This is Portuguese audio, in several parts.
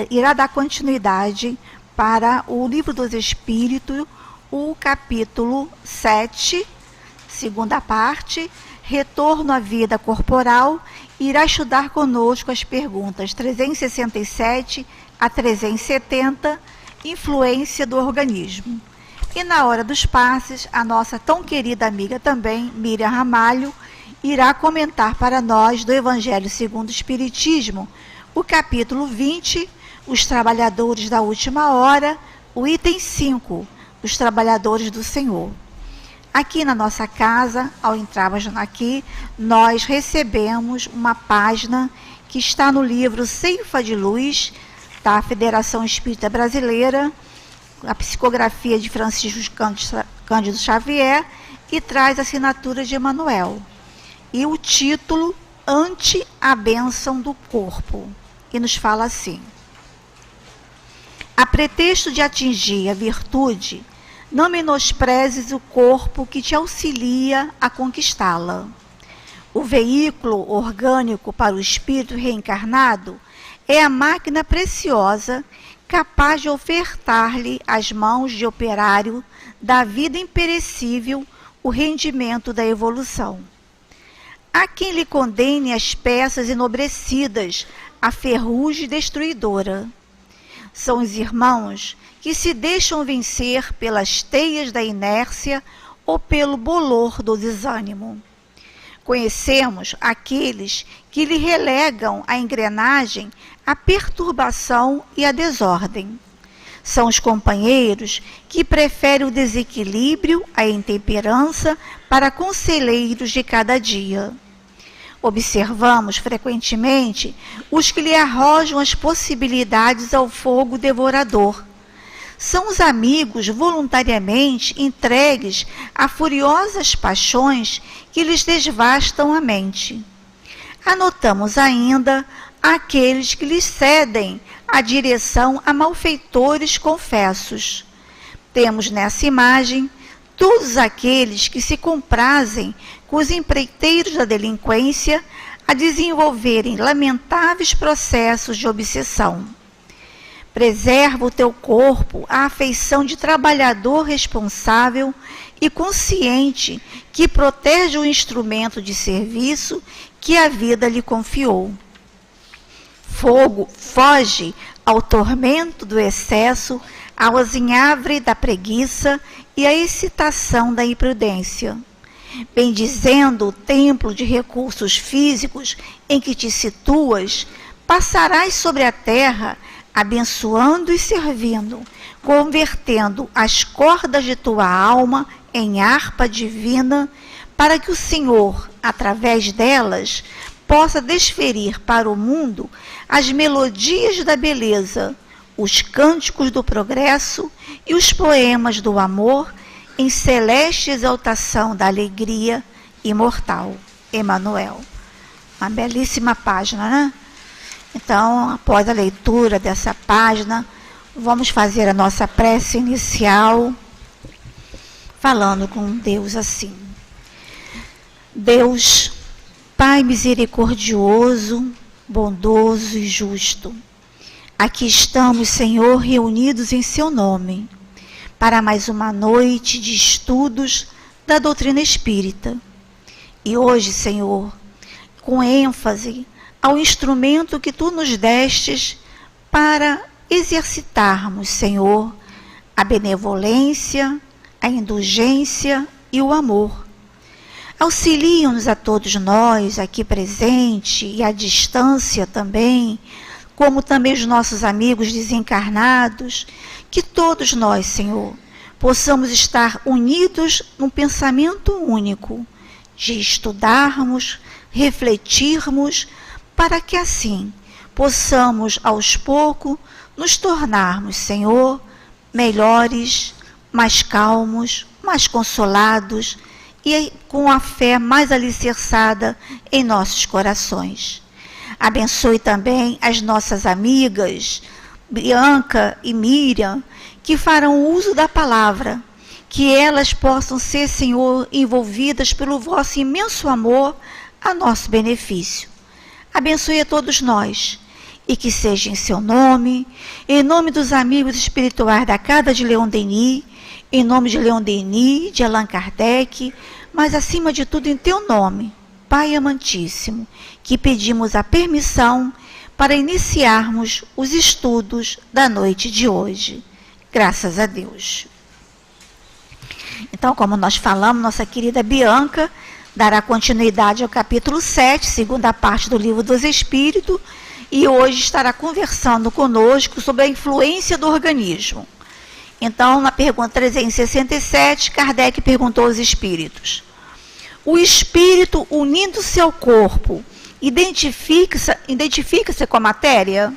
irá dar continuidade para o Livro dos Espíritos, o capítulo 7, segunda parte, Retorno à Vida Corporal, irá estudar conosco as perguntas 367 a 370, Influência do Organismo. E na hora dos passes, a nossa tão querida amiga também, Miriam Ramalho, irá comentar para nós do Evangelho segundo o Espiritismo, o capítulo 20, os trabalhadores da última hora, o item 5, os trabalhadores do Senhor. Aqui na nossa casa, ao entrarmos aqui, nós recebemos uma página que está no livro Ceifa de Luz, da Federação Espírita Brasileira, a psicografia de Francisco Cândido Xavier, e traz a assinatura de Emmanuel. E o título, Ante a Bênção do Corpo. E nos fala assim: a pretexto de atingir a virtude, não menosprezes o corpo que te auxilia a conquistá-la. O veículo orgânico para o espírito reencarnado é a máquina preciosa capaz de ofertar-lhe às mãos de operário da vida imperecível o rendimento da evolução. Há quem lhe condene as peças enobrecidas à ferrugem destruidora. São os irmãos que se deixam vencer pelas teias da inércia ou pelo bolor do desânimo. Conhecemos aqueles que lhe relegam a engrenagem à perturbação e à desordem. São os companheiros que preferem o desequilíbrio à intemperança para conselheiros de cada dia. Observamos frequentemente os que lhe arrojam as possibilidades ao fogo devorador. São os amigos voluntariamente entregues a furiosas paixões que lhes devastam a mente. Anotamos ainda aqueles que lhes cedem a direção a malfeitores confessos. Temos nessa imagem todos aqueles que se comprazem com os empreiteiros da delinquência a desenvolverem lamentáveis processos de obsessão. Preserva o teu corpo a afeição de trabalhador responsável e consciente que protege o instrumento de serviço que a vida lhe confiou. Foge ao tormento do excesso, ao azinhavre da preguiça e à excitação da imprudência. Bendizendo o templo de recursos físicos em que te situas, passarás sobre a terra, abençoando e servindo, convertendo as cordas de tua alma em harpa divina, para que o Senhor, através delas, possa desferir para o mundo as melodias da beleza, os cânticos do progresso e os poemas do amor, em celeste exaltação da alegria imortal. Emmanuel. Uma belíssima página, né? Então, após a leitura dessa página, vamos fazer a nossa prece inicial, falando com Deus assim: Deus, Pai misericordioso, bondoso e justo, aqui estamos, Senhor, reunidos em seu nome, para mais uma noite de estudos da doutrina espírita. E hoje, Senhor, com ênfase ao instrumento que tu nos destes para exercitarmos, Senhor, a benevolência, a indulgência e o amor. Auxiliam-nos a todos nós aqui presente e à distância também, como também os nossos amigos desencarnados, que todos nós, Senhor, possamos estar unidos num pensamento único, de estudarmos, refletirmos, para que assim possamos aos poucos nos tornarmos, Senhor, melhores, mais calmos, mais consolados e com a fé mais alicerçada em nossos corações. Abençoe também as nossas amigas, Bianca e Miriam, que farão uso da palavra, que elas possam ser, Senhor, envolvidas pelo vosso imenso amor a nosso benefício. Abençoe a todos nós e que seja em seu nome, em nome dos amigos espirituais da Casa de Leon Denis, em nome de Leon Denis, de Allan Kardec, mas acima de tudo em teu nome, Pai amantíssimo, que pedimos a permissão para iniciarmos os estudos da noite de hoje. Graças a Deus. Então, como nós falamos, nossa querida Bianca dará continuidade ao capítulo 7, segunda parte do Livro dos Espíritos, e hoje estará conversando conosco sobre a influência do organismo. Então, na pergunta 367, Kardec perguntou aos espíritos: o espírito, unindo-se ao corpo, identifica-se com a matéria?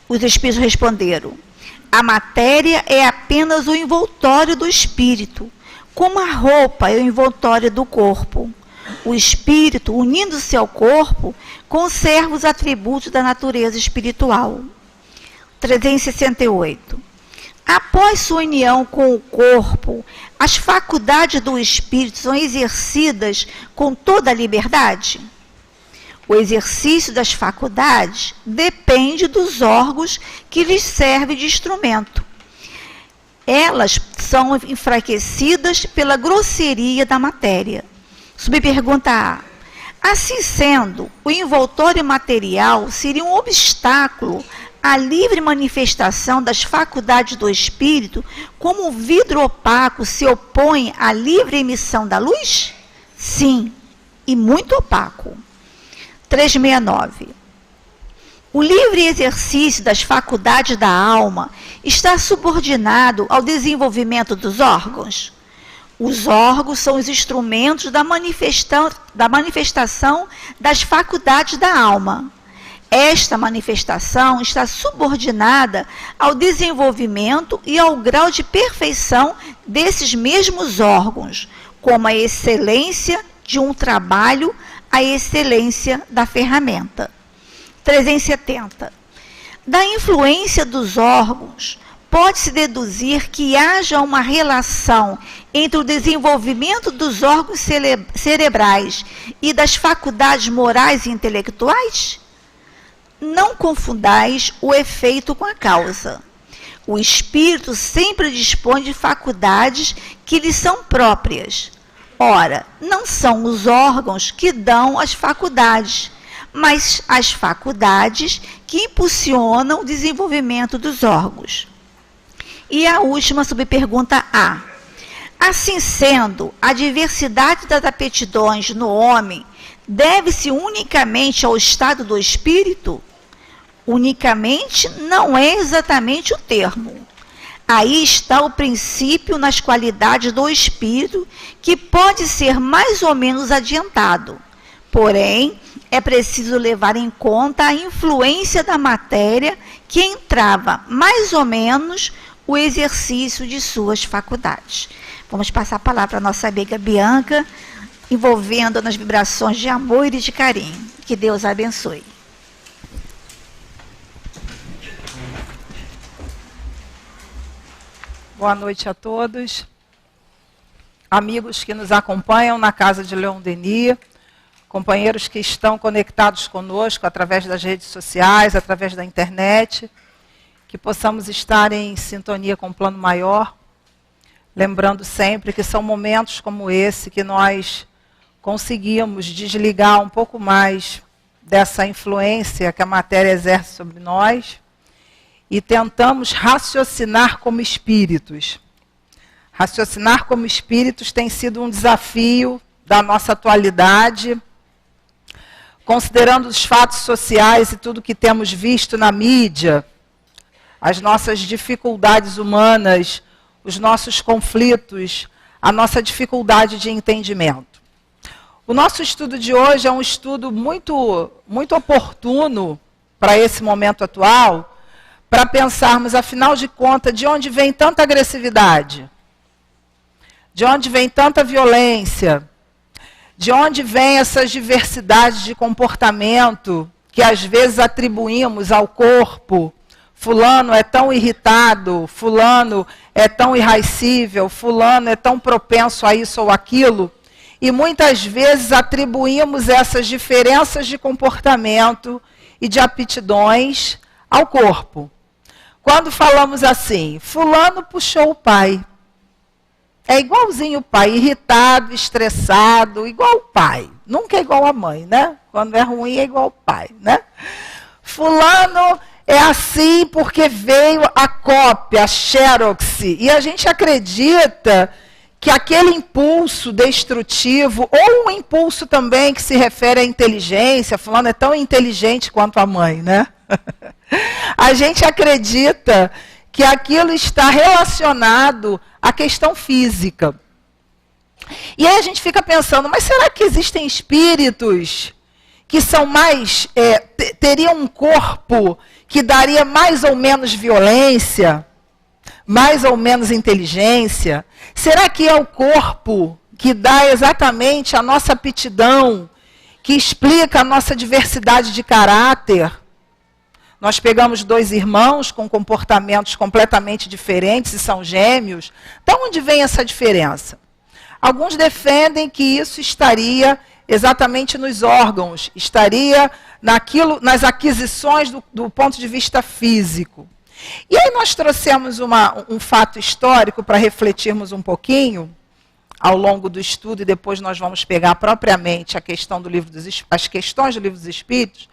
Os espíritos responderam: a matéria é apenas o envoltório do espírito, como a roupa é o envoltório do corpo. O espírito, unindo-se ao corpo, conserva os atributos da natureza espiritual. 368. Após sua união com o corpo, as faculdades do espírito são exercidas com toda a liberdade? O exercício das faculdades depende dos órgãos que lhes servem de instrumento. Elas são enfraquecidas pela grosseria da matéria. Subpergunta A. Assim sendo, o envoltório material seria um obstáculo à livre manifestação das faculdades do espírito, como o vidro opaco se opõe à livre emissão da luz? Sim, e muito opaco. 369. O livre exercício das faculdades da alma está subordinado ao desenvolvimento dos órgãos? Os órgãos são os instrumentos da manifestação das faculdades da alma. Esta manifestação está subordinada ao desenvolvimento e ao grau de perfeição desses mesmos órgãos, como a excelência de um trabalho, a excelência da ferramenta. 370. Da influência dos órgãos, pode-se deduzir que haja uma relação entre o desenvolvimento dos órgãos cerebrais e das faculdades morais e intelectuais? Não confundais o efeito com a causa. O espírito sempre dispõe de faculdades que lhe são próprias. Ora, não são os órgãos que dão as faculdades, mas as faculdades que impulsionam o desenvolvimento dos órgãos. E a última subpergunta A. Assim sendo, a diversidade das aptidões no homem deve-se unicamente ao estado do espírito? Unicamente não é exatamente o termo. Aí está o princípio nas qualidades do espírito, que pode ser mais ou menos adiantado. Porém, é preciso levar em conta a influência da matéria que entrava mais ou menos o exercício de suas faculdades. Vamos passar a palavra para a nossa amiga Bianca, envolvendo nas vibrações de amor e de carinho. Que Deus a abençoe. Boa noite a todos. Amigos que nos acompanham na Casa de Leon Denis, companheiros que estão conectados conosco através das redes sociais, através da internet, que possamos estar em sintonia com o plano maior, lembrando sempre que são momentos como esse que nós conseguimos desligar um pouco mais dessa influência que a matéria exerce sobre nós e tentamos raciocinar como espíritos. Raciocinar como espíritos tem sido um desafio da nossa atualidade, considerando os fatos sociais e tudo que temos visto na mídia, as nossas dificuldades humanas, os nossos conflitos, a nossa dificuldade de entendimento. O nosso estudo de hoje é um estudo muito oportuno para esse momento atual, para pensarmos, afinal de contas, de onde vem tanta agressividade, de onde vem tanta violência, de onde vem essas diversidades de comportamento que às vezes atribuímos ao corpo. Fulano é tão irritado, fulano é tão irascível, fulano é tão propenso a isso ou aquilo. E muitas vezes atribuímos essas diferenças de comportamento e de aptidões ao corpo. Quando falamos assim, fulano puxou o pai. É igualzinho o pai, irritado, estressado, igual o pai. Nunca é igual a mãe, né? Quando é ruim é igual o pai, né? Fulano é assim porque veio a cópia, a xerox. E a gente acredita que aquele impulso destrutivo, ou um impulso também que se refere à inteligência, fulano é tão inteligente quanto a mãe, né? A gente acredita que aquilo está relacionado à questão física. E aí a gente fica pensando, mas será que existem espíritos que são mais, teriam um corpo que daria mais ou menos violência, mais ou menos inteligência? Será que é o corpo que dá exatamente a nossa aptidão, que explica a nossa diversidade de caráter? Nós pegamos dois irmãos com comportamentos completamente diferentes e são gêmeos. De onde vem essa diferença? Alguns defendem que isso estaria exatamente nos órgãos, estaria nas aquisições do ponto de vista físico. E aí nós trouxemos um fato histórico para refletirmos um pouquinho ao longo do estudo, e depois nós vamos pegar propriamente a questão as questões do Livro dos Espíritos,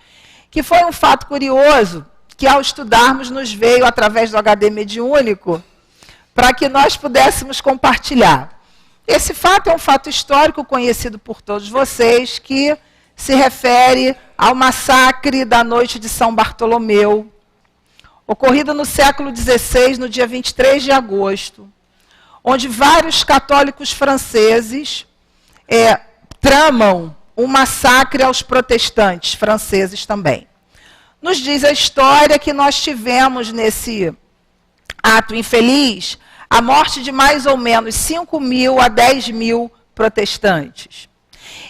que foi um fato curioso, que ao estudarmos nos veio através do HD mediúnico, para que nós pudéssemos compartilhar. Esse fato é um fato histórico conhecido por todos vocês, que se refere ao massacre da noite de São Bartolomeu, ocorrido no século XVI, no dia 23 de agosto, onde vários católicos franceses tramam um massacre aos protestantes franceses também. Nos diz a história que nós tivemos nesse ato infeliz a morte de mais ou menos 5.000 a 10.000 protestantes.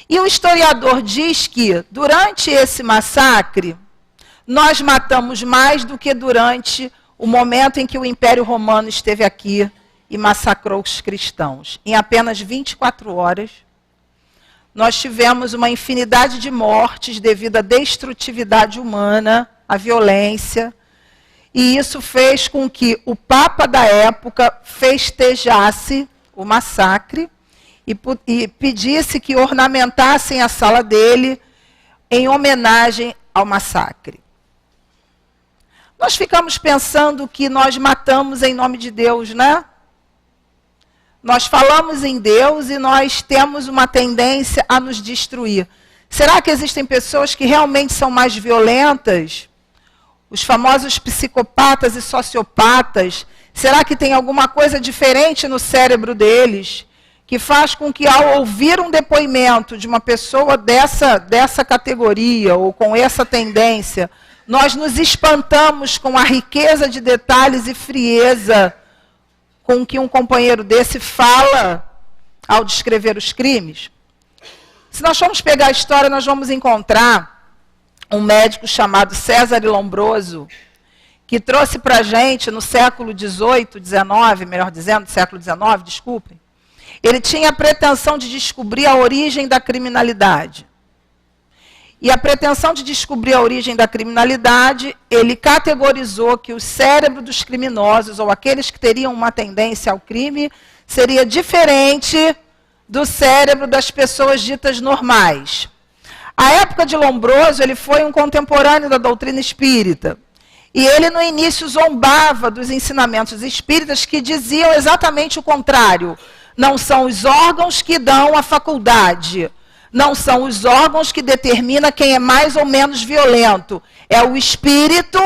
E o historiador diz que, durante esse massacre, nós matamos mais do que durante o momento em que o Império Romano esteve aqui e massacrou os cristãos. Em apenas 24 horas, nós tivemos uma infinidade de mortes devido à destrutividade humana, à violência, e isso fez com que o Papa da época festejasse o massacre e pedisse que ornamentassem a sala dele em homenagem ao massacre. Nós ficamos pensando que nós matamos em nome de Deus, né? Nós falamos em Deus e nós temos uma tendência a nos destruir. Será que existem pessoas que realmente são mais violentas? Os famosos psicopatas e sociopatas, será que tem alguma coisa diferente no cérebro deles que faz com que, ao ouvir um depoimento de uma pessoa dessa categoria ou com essa tendência, nós nos espantamos com a riqueza de detalhes e frieza com que um companheiro desse fala ao descrever os crimes? Se nós formos pegar a história, nós vamos encontrar um médico chamado César Lombroso, que trouxe para a gente no século XVIII, XIX, melhor dizendo, século XIX, desculpem. Ele tinha a pretensão de descobrir a origem da criminalidade. E a pretensão de descobrir a origem da criminalidade, ele categorizou que o cérebro dos criminosos, ou aqueles que teriam uma tendência ao crime, seria diferente do cérebro das pessoas ditas normais. À época de Lombroso, ele foi um contemporâneo da doutrina espírita. E ele, no início, zombava dos ensinamentos espíritas que diziam exatamente o contrário. Não são os órgãos que dão a faculdade. Não são os órgãos que determinam quem é mais ou menos violento. É o espírito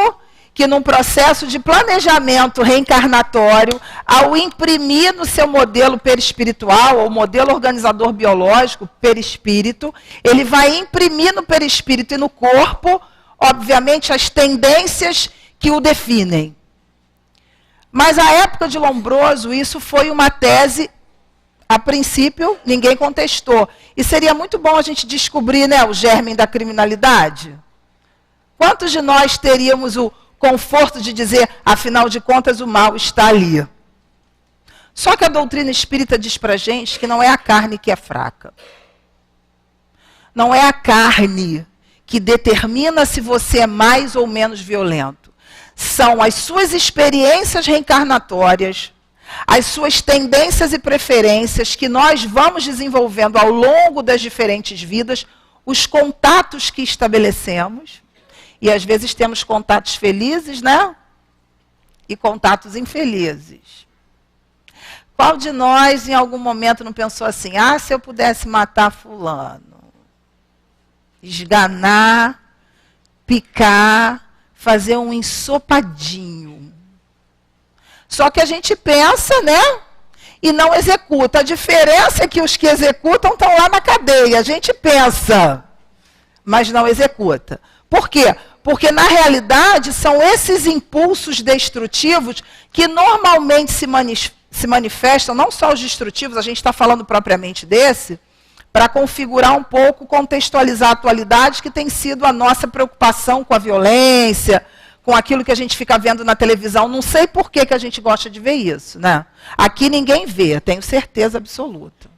que, num processo de planejamento reencarnatório, ao imprimir no seu modelo perispiritual, ou modelo organizador biológico, perispírito, ele vai imprimir no perispírito e no corpo, obviamente, as tendências que o definem. Mas, à época de Lombroso, isso foi uma tese, a princípio, ninguém contestou. E seria muito bom a gente descobrir, né, o germe da criminalidade. Quantos de nós teríamos o conforto de dizer, afinal de contas, o mal está ali? Só que a doutrina espírita diz para a gente que não é a carne que é fraca. Não é a carne que determina se você é mais ou menos violento. São as suas experiências reencarnatórias, as suas tendências e preferências que nós vamos desenvolvendo ao longo das diferentes vidas, os contatos que estabelecemos, e às vezes temos contatos felizes, né? E contatos infelizes. Qual de nós em algum momento não pensou assim, se eu pudesse matar fulano, esganar, picar, fazer um ensopadinho. Só que a gente pensa, né? E não executa. A diferença é que os que executam estão lá na cadeia. A gente pensa, mas não executa. Por quê? Porque, na realidade, são esses impulsos destrutivos que normalmente se manifestam, não só os destrutivos, a gente está falando propriamente desse, para configurar um pouco, contextualizar a atualidade, que tem sido a nossa preocupação com a violência, com aquilo que a gente fica vendo na televisão. Não sei por que a gente gosta de ver isso, né? Aqui ninguém vê, tenho certeza absoluta.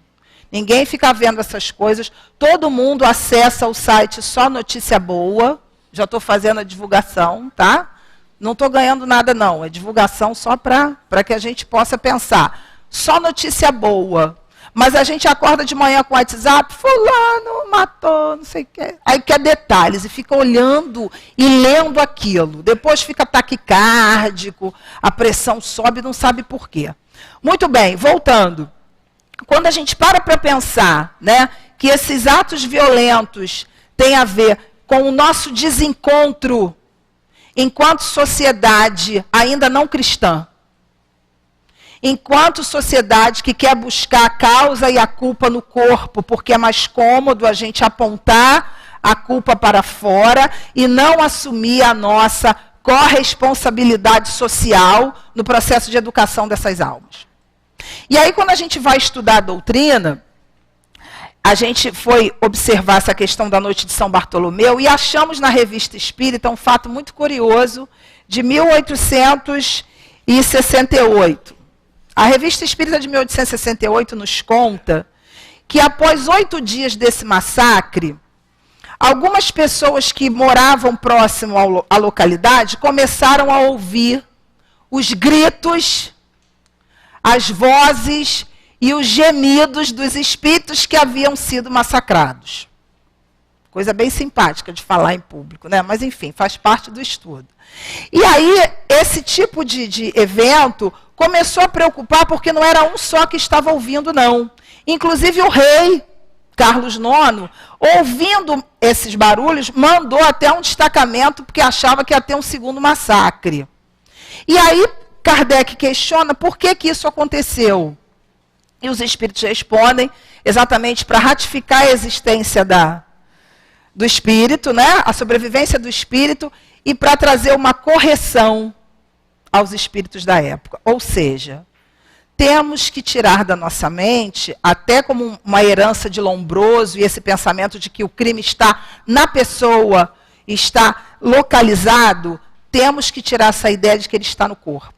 Ninguém fica vendo essas coisas. Todo mundo acessa o site Só Notícia Boa. Já estou fazendo a divulgação, tá? Não estou ganhando nada, não. É divulgação só para que a gente possa pensar. Só notícia boa. Mas a gente acorda de manhã com o WhatsApp, fulano matou, não sei o quê. Aí quer detalhes e fica olhando e lendo aquilo. Depois fica taquicárdico, a pressão sobe e não sabe por quê. Muito bem, voltando. Quando a gente para pensar, né, que esses atos violentos têm a ver com o nosso desencontro enquanto sociedade ainda não cristã, enquanto sociedade que quer buscar a causa e a culpa no corpo, porque é mais cômodo a gente apontar a culpa para fora e não assumir a nossa corresponsabilidade social no processo de educação dessas almas. E aí, quando a gente vai estudar a doutrina, a gente foi observar essa questão da noite de São Bartolomeu e achamos na Revista Espírita um fato muito curioso de 1868. A Revista Espírita de 1868 nos conta que após 8 dias desse massacre, algumas pessoas que moravam próximo à localidade começaram a ouvir os gritos, as vozes e os gemidos dos espíritos que haviam sido massacrados. Coisa bem simpática de falar em público, né? Mas enfim, faz parte do estudo. E aí, esse tipo de evento começou a preocupar porque não era um só que estava ouvindo, não. Inclusive o rei, Carlos IX, ouvindo esses barulhos, mandou até um destacamento porque achava que ia ter um segundo massacre. E aí, Kardec questiona por que isso aconteceu. E os espíritos respondem exatamente para ratificar a existência do espírito, né? A sobrevivência do espírito, e para trazer uma correção aos espíritos da época. Ou seja, temos que tirar da nossa mente, até como uma herança de Lombroso, e esse pensamento de que o crime está na pessoa, está localizado, temos que tirar essa ideia de que ele está no corpo.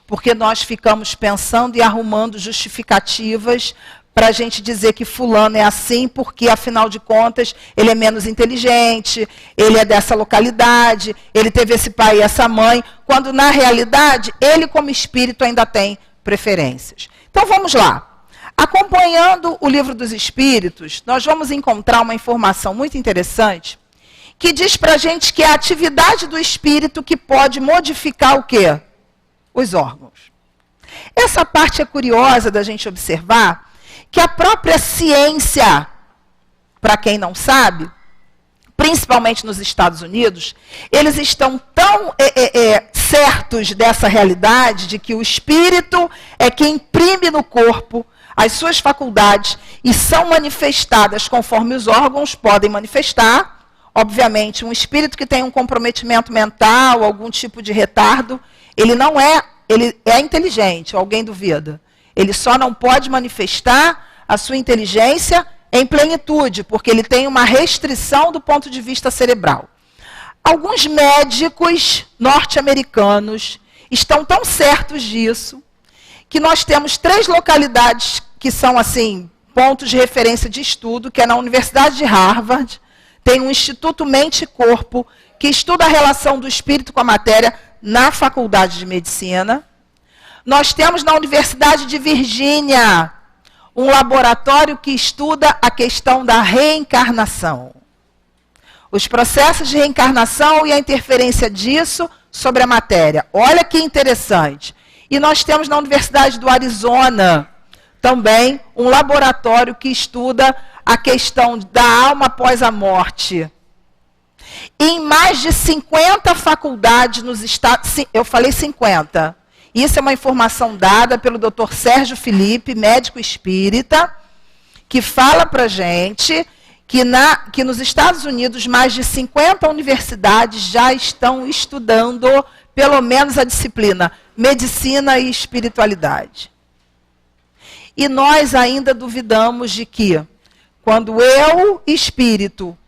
Porque nós ficamos pensando e arrumando justificativas para a gente dizer que fulano é assim, porque, afinal de contas, ele é menos inteligente, ele é dessa localidade, ele teve esse pai e essa mãe, quando, na realidade, ele, como espírito, ainda tem preferências. Então, vamos lá. Acompanhando o Livro dos Espíritos, nós vamos encontrar uma informação muito interessante que diz para a gente que é a atividade do espírito que pode modificar o quê? Os órgãos. Essa parte é curiosa da gente observar, que a própria ciência, para quem não sabe, principalmente nos Estados Unidos, eles estão tão certos dessa realidade de que o espírito é quem imprime no corpo as suas faculdades e são manifestadas conforme os órgãos podem manifestar. Obviamente, um espírito que tem um comprometimento mental, algum tipo de retardo, ele é inteligente, alguém duvida. Ele só não pode manifestar a sua inteligência em plenitude, porque ele tem uma restrição do ponto de vista cerebral. Alguns médicos norte-americanos estão tão certos disso, que nós temos 3 localidades que são, assim, pontos de referência de estudo, que é na Universidade de Harvard, tem um Instituto Mente e Corpo, que estuda a relação do espírito com a matéria na Faculdade de Medicina. Nós temos na Universidade de Virgínia um laboratório que estuda a questão da reencarnação. Os processos de reencarnação e a interferência disso sobre a matéria. Olha que interessante. E nós temos na Universidade do Arizona também um laboratório que estuda a questão da alma após a morte. Em mais de 50 faculdades nos Estados Unidos, eu falei 50. Isso é uma informação dada pelo Dr. Sérgio Felipe, médico espírita, que fala para a gente que nos Estados Unidos mais de 50 universidades já estão estudando pelo menos a disciplina medicina e espiritualidade. E nós ainda duvidamos de que, quando eu, espírito,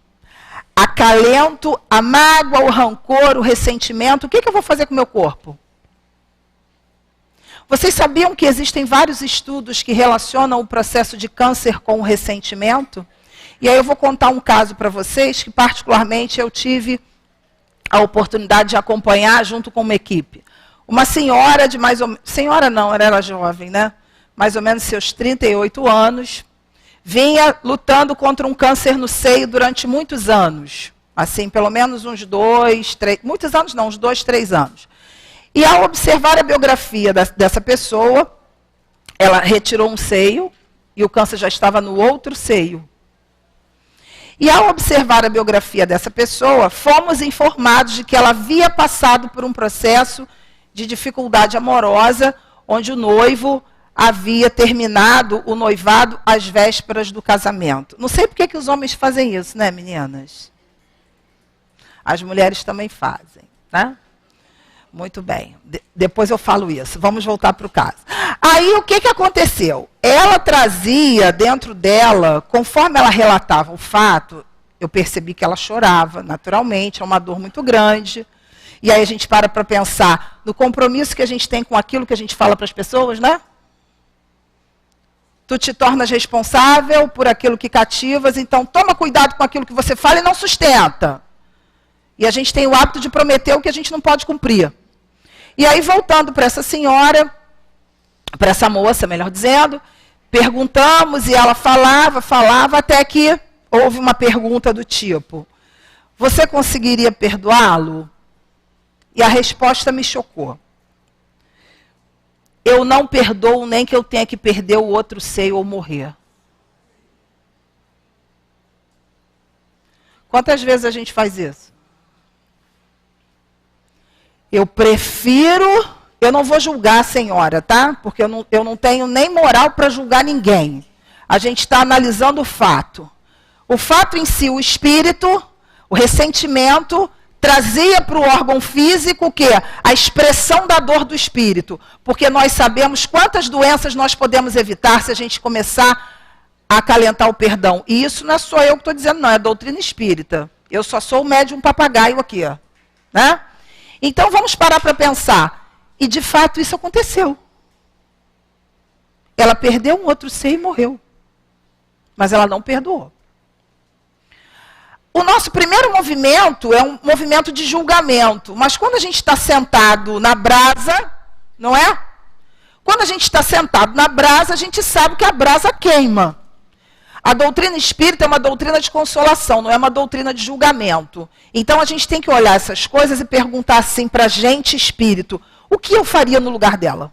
acalento a mágoa, o rancor, o ressentimento, o que eu vou fazer com o meu corpo? Vocês sabiam que existem vários estudos que relacionam o processo de câncer com o ressentimento? E aí eu vou contar um caso para vocês que particularmente eu tive a oportunidade de acompanhar junto com uma equipe. Uma senhora de mais ou menos... Senhora não, ela era jovem, né? Mais ou menos seus 38 anos. Vinha lutando contra um câncer no seio durante muitos anos. Assim, pelo menos uns 2, 3... Muitos anos não, uns 2, 3 anos. E ao observar a biografia dessa pessoa, ela retirou um seio e o câncer já estava no outro seio. E ao observar a biografia dessa pessoa, fomos informados de que ela havia passado por um processo de dificuldade amorosa, onde o noivo havia terminado o noivado às vésperas do casamento. Não sei por que os homens fazem isso, né, meninas? As mulheres também fazem, né? Muito bem, depois eu falo isso. Vamos voltar para o caso. Aí o que aconteceu? Ela trazia dentro dela, conforme ela relatava o fato, eu percebi que ela chorava, naturalmente, é uma dor muito grande. E aí a gente para pensar no compromisso que a gente tem com aquilo que a gente fala para as pessoas, né? Tu te tornas responsável por aquilo que cativas, então toma cuidado com aquilo que você fala e não sustenta. E a gente tem o hábito de prometer o que a gente não pode cumprir. E aí, voltando para essa senhora, para essa moça, melhor dizendo, perguntamos e ela falava, até que houve uma pergunta do tipo: você conseguiria perdoá-lo? E a resposta me chocou. Eu não perdoo nem que eu tenha que perder o outro seio ou morrer. Quantas vezes a gente faz isso? Eu prefiro... Eu não vou julgar a senhora, tá? Porque eu não tenho nem moral para julgar ninguém. A gente está analisando o fato. O fato em si, o espírito, o ressentimento, trazia para o órgão físico o quê? A expressão da dor do espírito. Porque nós sabemos quantas doenças nós podemos evitar se a gente começar a acalentar o perdão. E isso não é só eu que estou dizendo, não. É a doutrina espírita. Eu só sou o médium papagaio aqui, ó, né? Então, vamos parar para pensar. E, de fato, isso aconteceu. Ela perdeu um outro ser e morreu. Mas ela não perdoou. O nosso primeiro movimento é um movimento de julgamento. Mas quando a gente está sentado na brasa, não é? Quando a gente está sentado na brasa, a gente sabe que a brasa queima. A doutrina espírita é uma doutrina de consolação, não é uma doutrina de julgamento. Então a gente tem que olhar essas coisas e perguntar assim para a gente, espírito, o que eu faria no lugar dela?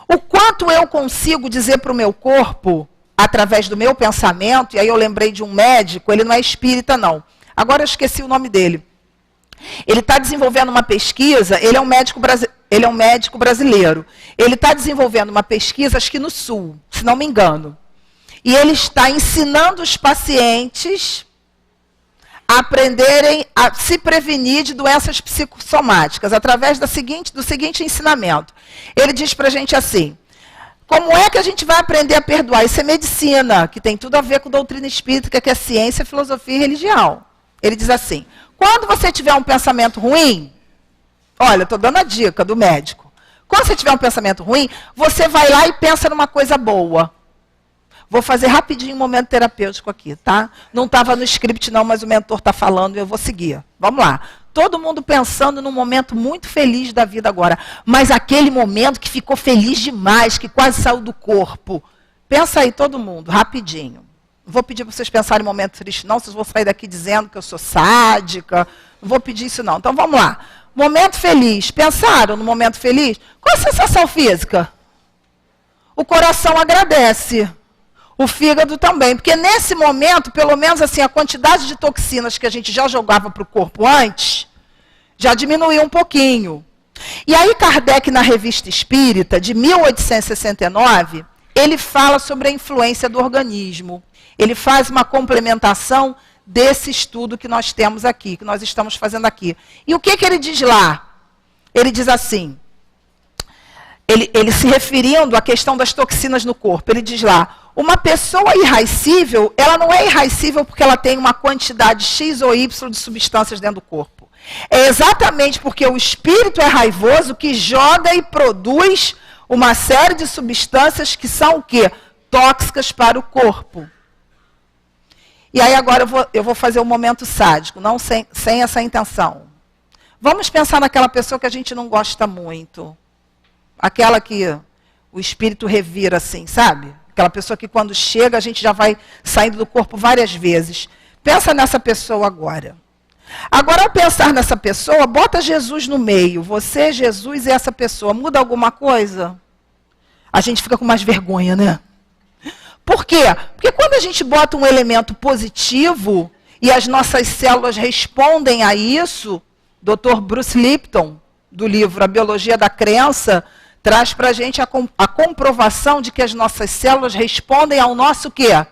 O quanto eu consigo dizer para o meu corpo, através do meu pensamento, e aí eu lembrei de um médico, ele não é espírita não, agora eu esqueci o nome dele. Ele está desenvolvendo uma pesquisa, ele é um médico brasileiro, ele está desenvolvendo uma pesquisa, acho que no Sul, se não me engano. E ele está ensinando os pacientes a aprenderem a se prevenir de doenças psicossomáticas, através do seguinte ensinamento. Ele diz para a gente assim, como é que a gente vai aprender a perdoar? Isso é medicina, que tem tudo a ver com doutrina espírita, que é ciência, filosofia e religião. Ele diz assim, quando você tiver um pensamento ruim, olha, estou dando a dica do médico, quando você tiver um pensamento ruim, você vai lá e pensa numa coisa boa. Vou fazer rapidinho um momento terapêutico aqui, tá? Não estava no script não, mas o mentor está falando e eu vou seguir. Vamos lá. Todo mundo pensando num momento muito feliz da vida agora. Mas aquele momento que ficou feliz demais, que quase saiu do corpo. Pensa aí todo mundo, rapidinho. Não vou pedir para vocês pensarem em momento triste não, vocês vão sair daqui dizendo que eu sou sádica. Não vou pedir isso não. Então vamos lá. Momento feliz. Pensaram no momento feliz? Qual a sensação física? O coração agradece. O fígado também, porque nesse momento, pelo menos assim, a quantidade de toxinas que a gente já jogava para o corpo antes, já diminuiu um pouquinho. E aí Kardec, na Revista Espírita, de 1869, ele fala sobre a influência do organismo. Ele faz uma complementação desse estudo que nós temos aqui, que nós estamos fazendo aqui. E o que ele diz lá? Ele diz assim, ele se referindo à questão das toxinas no corpo, ele diz lá, uma pessoa irraicível, ela não é irraicível porque ela tem uma quantidade X ou Y de substâncias dentro do corpo. É exatamente porque o espírito é raivoso que joga e produz uma série de substâncias que são o quê? Tóxicas para o corpo. E aí agora eu vou fazer um momento sádico, não sem essa intenção. Vamos pensar naquela pessoa que a gente não gosta muito. Aquela que o espírito revira assim, sabe? Aquela pessoa que quando chega a gente já vai saindo do corpo várias vezes. Pensa nessa pessoa agora. Agora, ao pensar nessa pessoa, bota Jesus no meio. Você, Jesus e essa pessoa. Muda alguma coisa? A gente fica com mais vergonha, né? Por quê? Porque quando a gente bota um elemento positivo e as nossas células respondem a isso, Dr. Bruce Lipton, do livro A Biologia da Crença, traz para a gente a comprovação de que as nossas células respondem ao nosso quê?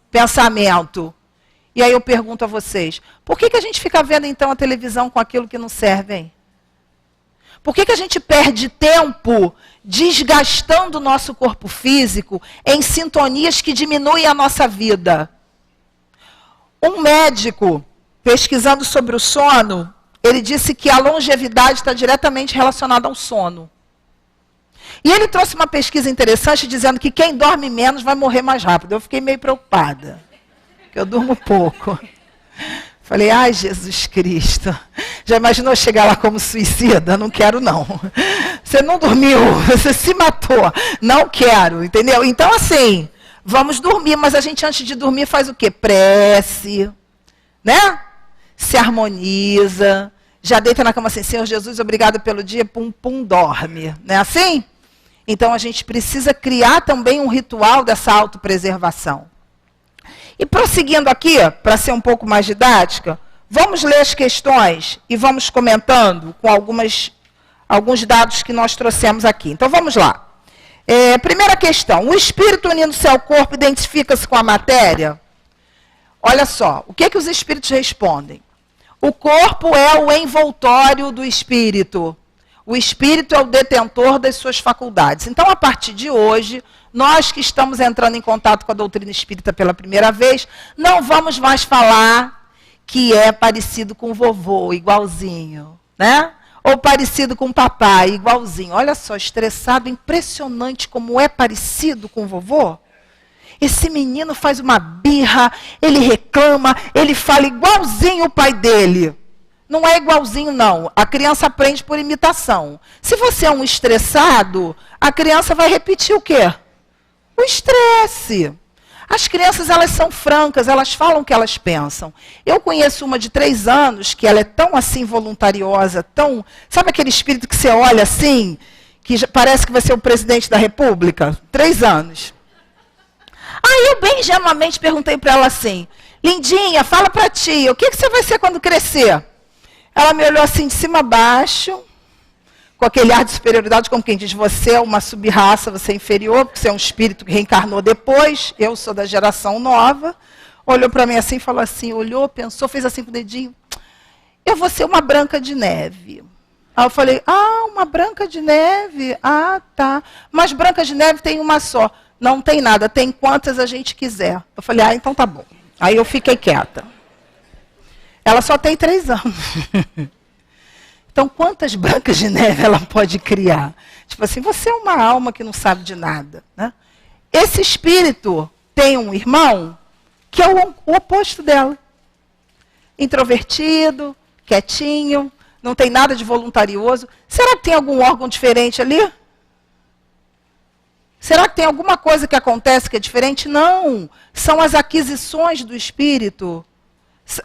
Pensamento. E aí eu pergunto a vocês, por que a gente fica vendo então a televisão com aquilo que não serve, hein? Por que a gente perde tempo desgastando o nosso corpo físico em sintonias que diminuem a nossa vida? Um médico, pesquisando sobre o sono, ele disse que a longevidade está diretamente relacionada ao sono. E ele trouxe uma pesquisa interessante dizendo que quem dorme menos vai morrer mais rápido. Eu fiquei meio preocupada, porque eu durmo pouco. Falei, ai, Jesus Cristo, já imaginou chegar lá como suicida? Não quero, não. Você não dormiu, você se matou. Não quero, entendeu? Então, assim, vamos dormir, mas a gente, antes de dormir, faz o quê? Prece, né? Se harmoniza, já deita na cama assim, Senhor Jesus, obrigado pelo dia, pum, pum, dorme. Não é assim? Então, a gente precisa criar também um ritual dessa autopreservação. E prosseguindo aqui, para ser um pouco mais didática, vamos ler as questões e vamos comentando com alguns dados que nós trouxemos aqui. Então, vamos lá. Primeira questão, o espírito unindo-se ao corpo identifica-se com a matéria? Olha só, o que os espíritos respondem? O corpo é o envoltório do espírito. O espírito é o detentor das suas faculdades. Então, a partir de hoje, nós que estamos entrando em contato com a doutrina espírita pela primeira vez, não vamos mais falar que é parecido com o vovô, igualzinho, né? Ou parecido com o papai, igualzinho. Olha só, estressado, impressionante como é parecido com o vovô. Esse menino faz uma birra, ele reclama, ele fala igualzinho o pai dele. Não é igualzinho, não. A criança aprende por imitação. Se você é um estressado, a criança vai repetir o quê? O estresse. As crianças, elas são francas, elas falam o que elas pensam. Eu conheço uma de 3 anos, que ela é tão assim voluntariosa, tão... Sabe aquele espírito que você olha assim, que parece que vai ser o presidente da República? 3 anos. Aí eu bem ingenuamente perguntei para ela assim, lindinha, fala para tia, o que você vai ser quando crescer? Ela me olhou assim de cima a baixo, com aquele ar de superioridade, como quem diz, você é uma sub-raça, você é inferior, porque você é um espírito que reencarnou depois, eu sou da geração nova. Olhou para mim assim e falou assim, olhou, pensou, fez assim com o dedinho, eu vou ser uma Branca de Neve. Aí eu falei, uma Branca de Neve? Ah, tá. Mas Branca de Neve tem uma só. Não tem nada, tem quantas a gente quiser. Eu falei, então tá bom. Aí eu fiquei quieta. Ela só tem 3 anos. Então, quantas Brancas de Neve ela pode criar? Tipo assim, você é uma alma que não sabe de nada, né? Esse espírito tem um irmão que é o oposto dela. Introvertido, quietinho, não tem nada de voluntarioso. Será que tem algum órgão diferente ali? Será que tem alguma coisa que acontece que é diferente? Não. São as aquisições do espírito.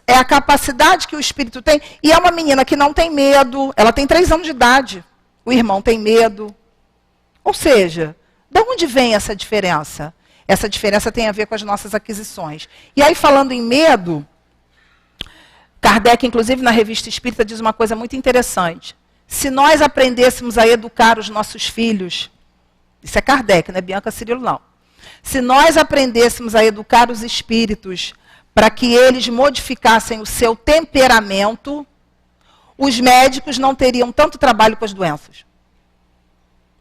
É a capacidade que o espírito tem. E é uma menina que não tem medo. Ela tem 3 anos de idade. O irmão tem medo. Ou seja, de onde vem essa diferença? Essa diferença tem a ver com as nossas aquisições. E aí, falando em medo, Kardec, inclusive, na Revista Espírita, diz uma coisa muito interessante. Se nós aprendêssemos a educar os nossos filhos, isso é Kardec, não é Bianca Cirilo, não. Se nós aprendêssemos a educar os espíritos para que eles modificassem o seu temperamento, os médicos não teriam tanto trabalho com as doenças.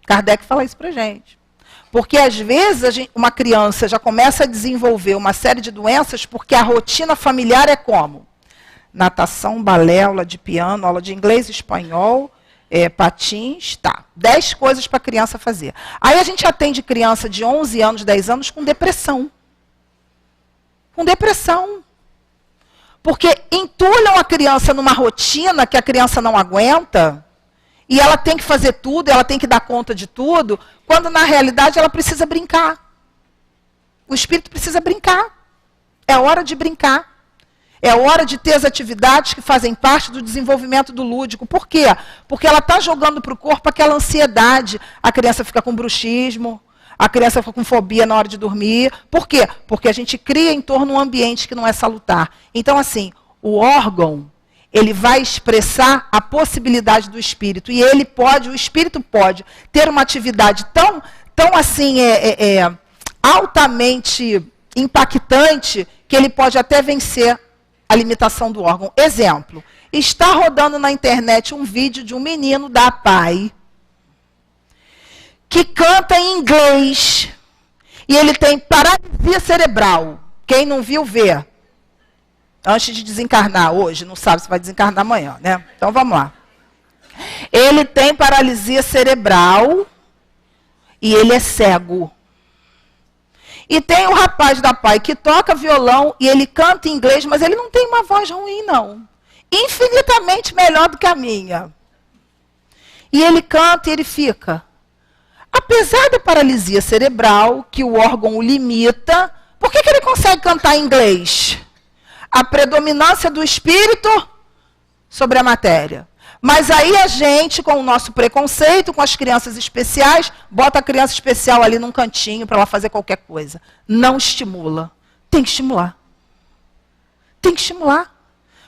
Kardec fala isso para a gente. Porque, às vezes, uma criança já começa a desenvolver uma série de doenças porque a rotina familiar é como? Natação, balé, aula de piano, aula de inglês e espanhol, patins, tá. 10 coisas para a criança fazer. Aí a gente atende criança de 11 anos, 10 anos com depressão. Com depressão. Porque entulham a criança numa rotina que a criança não aguenta, e ela tem que fazer tudo, ela tem que dar conta de tudo, quando na realidade ela precisa brincar. O espírito precisa brincar. É hora de brincar. É hora de ter as atividades que fazem parte do desenvolvimento do lúdico. Por quê? Porque ela está jogando para o corpo aquela ansiedade. A criança fica com bruxismo, a criança fica com fobia na hora de dormir. Por quê? Porque a gente cria em torno um ambiente que não é salutar. Então, assim, o órgão, ele vai expressar a possibilidade do espírito. E ele pode, o espírito pode ter uma atividade tão assim, altamente impactante, que ele pode até vencer a limitação do órgão. Exemplo, está rodando na internet um vídeo de um menino da PAI que canta em inglês e ele tem paralisia cerebral. Quem não viu, vê. Antes de desencarnar hoje, não sabe se vai desencarnar amanhã, né? Então vamos lá. Ele tem paralisia cerebral e ele é cego. E tem o rapaz da PAI que toca violão e ele canta em inglês, mas ele não tem uma voz ruim, não. Infinitamente melhor do que a minha. E ele canta e ele fica. Apesar da paralisia cerebral, que o órgão o limita, por que ele consegue cantar em inglês? A predominância do espírito sobre a matéria. Mas aí a gente, com o nosso preconceito, com as crianças especiais, bota a criança especial ali num cantinho para ela fazer qualquer coisa. Não estimula. Tem que estimular. Tem que estimular.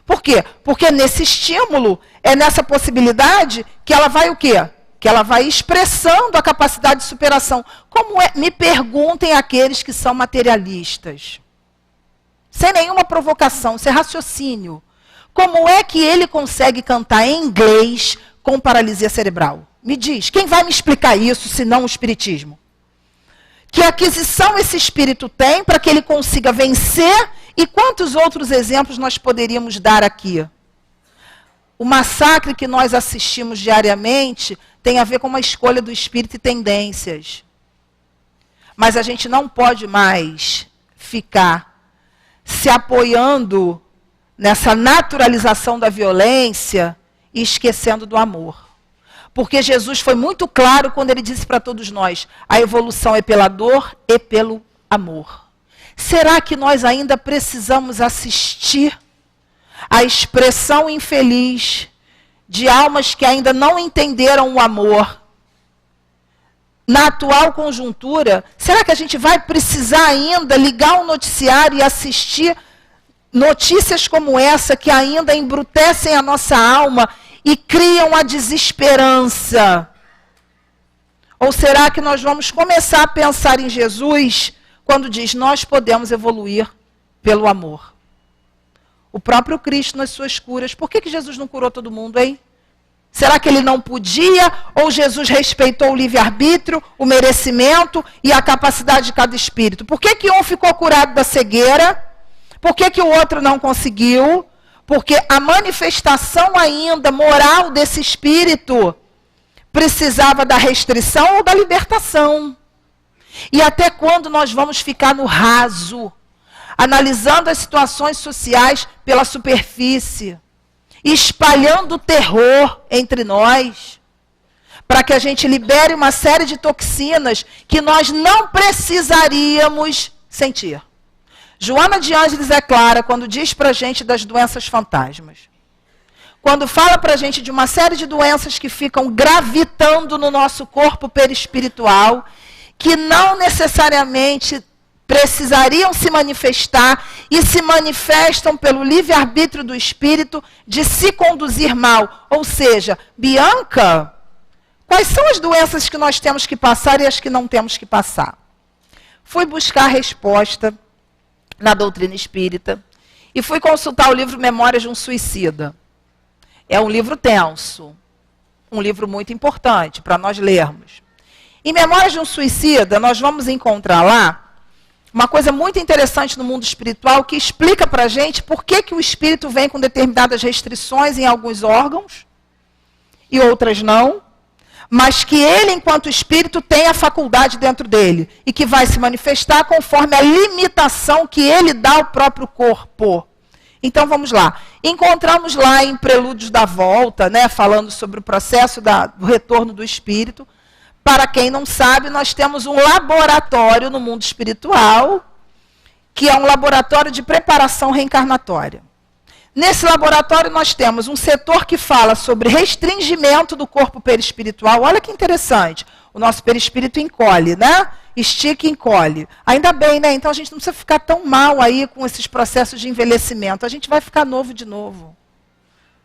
Por quê? Porque nesse estímulo, é nessa possibilidade que ela vai o quê? Que ela vai expressando a capacidade de superação. Como é? Me perguntem aqueles que são materialistas. Sem nenhuma provocação, sem raciocínio. Como é que ele consegue cantar em inglês com paralisia cerebral? Me diz, quem vai me explicar isso, se não o espiritismo? Que aquisição esse espírito tem para que ele consiga vencer? E quantos outros exemplos nós poderíamos dar aqui? O massacre que nós assistimos diariamente tem a ver com uma escolha do espírito e tendências. Mas a gente não pode mais ficar se apoiando nessa naturalização da violência e esquecendo do amor. Porque Jesus foi muito claro quando ele disse para todos nós, a evolução é pela dor e pelo amor. Será que nós ainda precisamos assistir à expressão infeliz de almas que ainda não entenderam o amor? Na atual conjuntura, será que a gente vai precisar ainda ligar um noticiário e assistir notícias como essa que ainda embrutecem a nossa alma e criam a desesperança? Ou será que nós vamos começar a pensar em Jesus quando diz, nós podemos evoluir pelo amor? O próprio Cristo nas suas curas, por que Jesus não curou todo mundo, hein? Será que ele não podia? Ou Jesus respeitou o livre-arbítrio, o merecimento e a capacidade de cada espírito? Por que um ficou curado da cegueira? Por que o outro não conseguiu? Porque a manifestação ainda moral desse espírito precisava da restrição ou da libertação. E até quando nós vamos ficar no raso, analisando as situações sociais pela superfície, espalhando terror entre nós, para que a gente libere uma série de toxinas que nós não precisaríamos sentir. Joana de Ângeles é clara quando diz para a gente das doenças fantasmas. Quando fala para a gente de uma série de doenças que ficam gravitando no nosso corpo perispiritual, que não necessariamente precisariam se manifestar e se manifestam pelo livre-arbítrio do espírito de se conduzir mal. Ou seja, Bianca, quais são as doenças que nós temos que passar e as que não temos que passar? Fui buscar resposta na doutrina espírita e fui consultar o livro Memórias de um Suicida. É um livro tenso, um livro muito importante para nós lermos. Em Memórias de um Suicida, nós vamos encontrar lá uma coisa muito interessante no mundo espiritual que explica para a gente por que o espírito vem com determinadas restrições em alguns órgãos e outras não, mas que ele, enquanto espírito, tem a faculdade dentro dele e que vai se manifestar conforme a limitação que ele dá ao próprio corpo. Então, vamos lá. Encontramos lá em Prelúdios da Volta, né, falando sobre o processo do retorno do espírito. Para quem não sabe, nós temos um laboratório no mundo espiritual, que é um laboratório de preparação reencarnatória. Nesse laboratório nós temos um setor que fala sobre restringimento do corpo perispiritual. Olha que interessante. O nosso perispírito encolhe, né? Estica e encolhe. Ainda bem, né? Então a gente não precisa ficar tão mal aí com esses processos de envelhecimento. A gente vai ficar novo de novo.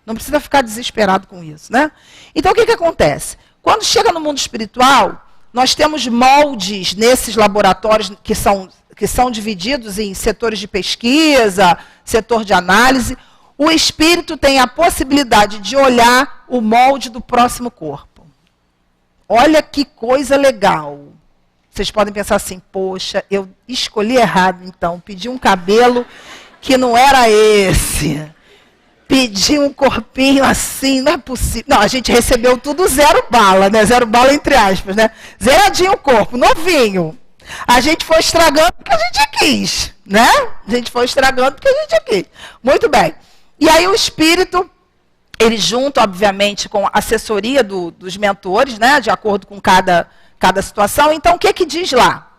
Não precisa ficar desesperado com isso, né? Então o que acontece? Quando chega no mundo espiritual, nós temos moldes nesses laboratórios que são divididos em setores de pesquisa, setor de análise. O espírito tem a possibilidade de olhar o molde do próximo corpo. Olha que coisa legal. Vocês podem pensar assim, poxa, eu escolhi errado então, pedi um cabelo que não era esse. Pedi um corpinho assim, não é possível. Não, a gente recebeu tudo 0 bala, né? 0 bala entre aspas, né? Zeradinho o corpo, novinho. A gente foi estragando porque a gente quis, né? A gente foi estragando porque a gente quis. Muito bem. E aí o espírito, ele junto, obviamente, com a assessoria dos mentores, né? De acordo com cada situação. Então, o que diz lá?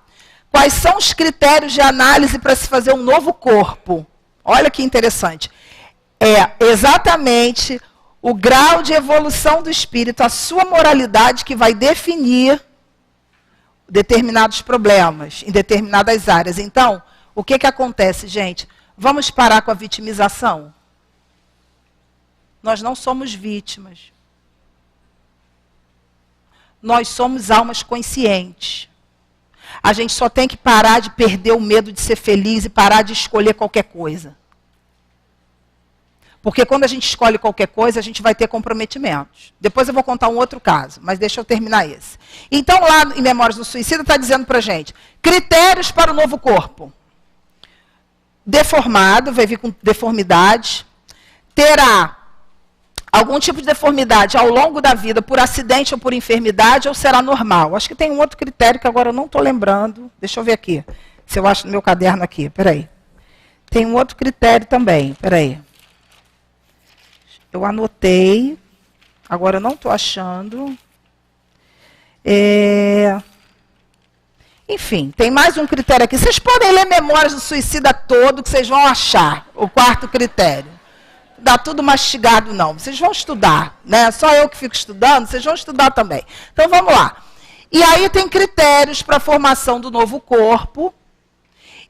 Quais são os critérios de análise para se fazer um novo corpo? Olha que interessante. É exatamente o grau de evolução do espírito, a sua moralidade que vai definir determinados problemas em determinadas áreas. Então, o que acontece, gente? Vamos parar com a vitimização? Nós não somos vítimas. Nós somos almas conscientes. A gente só tem que parar de perder o medo de ser feliz e parar de escolher qualquer coisa. Porque quando a gente escolhe qualquer coisa, a gente vai ter comprometimentos. Depois eu vou contar um outro caso, mas deixa eu terminar esse. Então, lá em Memórias do Suicida, está dizendo para a gente, critérios para o novo corpo. Deformado, vai vir com deformidade. Terá algum tipo de deformidade ao longo da vida, por acidente ou por enfermidade, ou será normal? Acho que tem um outro critério que agora eu não estou lembrando. Deixa eu ver aqui, se eu acho no meu caderno aqui. Peraí. Tem um outro critério também, peraí. Eu anotei, agora eu não estou achando. Enfim, tem mais um critério aqui. Vocês podem ler Memórias do Suicida todo, que vocês vão achar o 4º critério. Dá tudo mastigado, não. Vocês vão estudar, né? Só eu que fico estudando, vocês vão estudar também. Então, vamos lá. E aí tem critérios para a formação do novo corpo.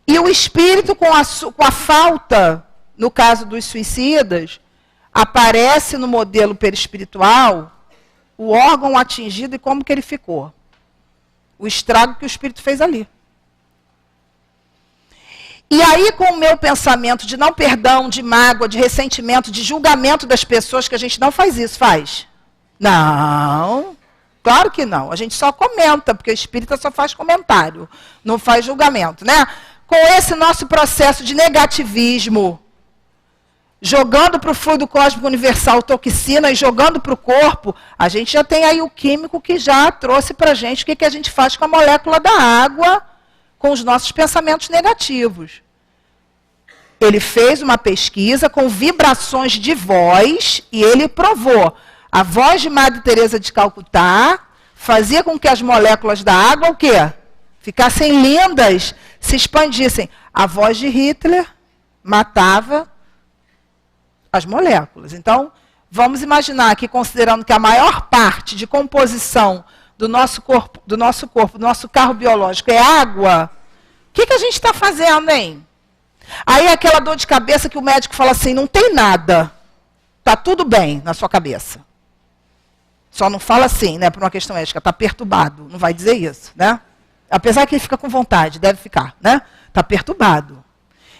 E o espírito, com a falta, no caso dos suicidas, aparece no modelo perispiritual o órgão atingido e como que ele ficou. O estrago que o espírito fez ali. E aí, com o meu pensamento de não perdão, de mágoa, de ressentimento, de julgamento das pessoas, que a gente não faz isso, faz? Não, claro que não. A gente só comenta, porque o espírita só faz comentário, não faz julgamento, né? Com esse nosso processo de negativismo, jogando para o fluido cósmico universal toxina e jogando para o corpo, a gente já tem aí o químico que já trouxe para a gente o que a gente faz com a molécula da água, com os nossos pensamentos negativos. Ele fez uma pesquisa com vibrações de voz e ele provou. A voz de Madre Teresa de Calcutá fazia com que as moléculas da água, o quê? Ficassem lindas, se expandissem. A voz de Hitler matava as moléculas. Então, vamos imaginar que, considerando que a maior parte de composição do nosso corpo, do nosso carro biológico é água, o que a gente está fazendo, hein? Aí aquela dor de cabeça que o médico fala assim, não tem nada, está tudo bem na sua cabeça. Só não fala assim, né, por uma questão ética, está perturbado, não vai dizer isso, né? Apesar que ele fica com vontade, deve ficar, né? Está perturbado.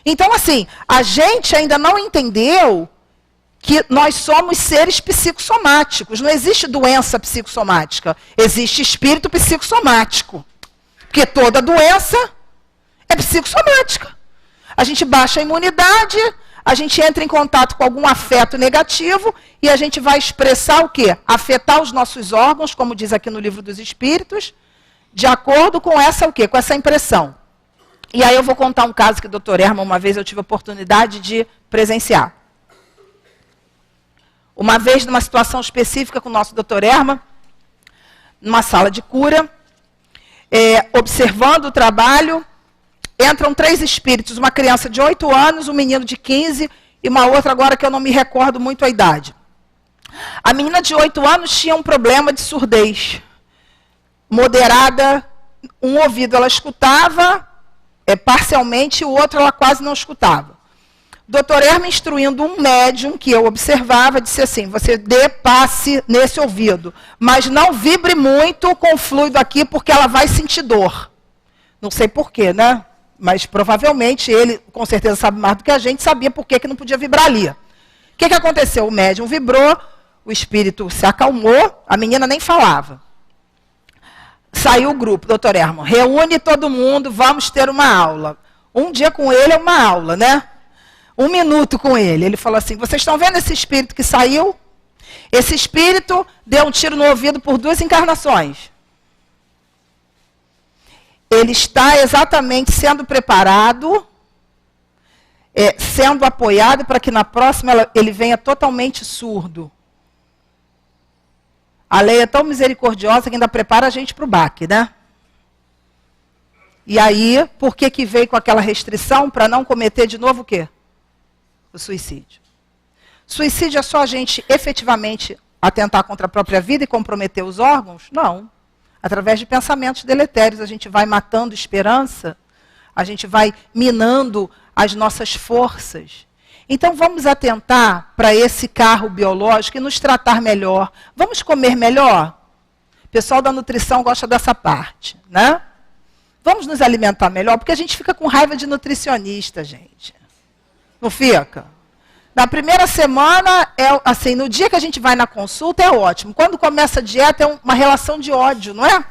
Então, assim, a gente ainda não entendeu que nós somos seres psicossomáticos. Não existe doença psicossomática, existe espírito psicossomático. Porque toda doença é psicossomática. A gente baixa a imunidade, a gente entra em contato com algum afeto negativo e a gente vai expressar o quê? Afetar os nossos órgãos, como diz aqui no Livro dos Espíritos, de acordo com essa o quê? Com essa impressão. E aí eu vou contar um caso que o Dr. Herman, uma vez eu tive a oportunidade de presenciar. Uma vez, numa situação específica com o nosso Dr. Herman, numa sala de cura, observando o trabalho, entram 3 espíritos, uma criança de 8 anos, um menino de 15 e uma outra agora que eu não me recordo muito a idade. A menina de 8 anos tinha um problema de surdez moderada, um ouvido ela escutava parcialmente, o outro ela quase não escutava. O Dr. Herman, instruindo um médium que eu observava, disse assim, você dê passe nesse ouvido, mas não vibre muito com o fluido aqui, porque ela vai sentir dor. Não sei porquê, né? Mas provavelmente ele, com certeza sabe mais do que a gente, sabia por que não podia vibrar ali. O que aconteceu? O médium vibrou, o espírito se acalmou, a menina nem falava. Saiu o grupo, Dr. Herman, reúne todo mundo, vamos ter uma aula. Um dia com ele é uma aula, né? 1 minuto com ele. Ele falou assim, vocês estão vendo esse espírito que saiu? Esse espírito deu um tiro no ouvido por 2 encarnações. Ele está exatamente sendo preparado, sendo apoiado para que na próxima ele venha totalmente surdo. A lei é tão misericordiosa que ainda prepara a gente para o baque, né? E aí, por que veio com aquela restrição? Para não cometer de novo o quê? O suicídio. Suicídio é só a gente efetivamente atentar contra a própria vida e comprometer os órgãos? Não. Através de pensamentos deletérios, a gente vai matando esperança, a gente vai minando as nossas forças. Então, vamos atentar para esse carro biológico e nos tratar melhor. Vamos comer melhor? O pessoal da nutrição gosta dessa parte, né? Vamos nos alimentar melhor, porque a gente fica com raiva de nutricionista, gente. Não fica? Na primeira semana, assim, no dia que a gente vai na consulta, é ótimo. Quando começa a dieta, é uma relação de ódio, não é?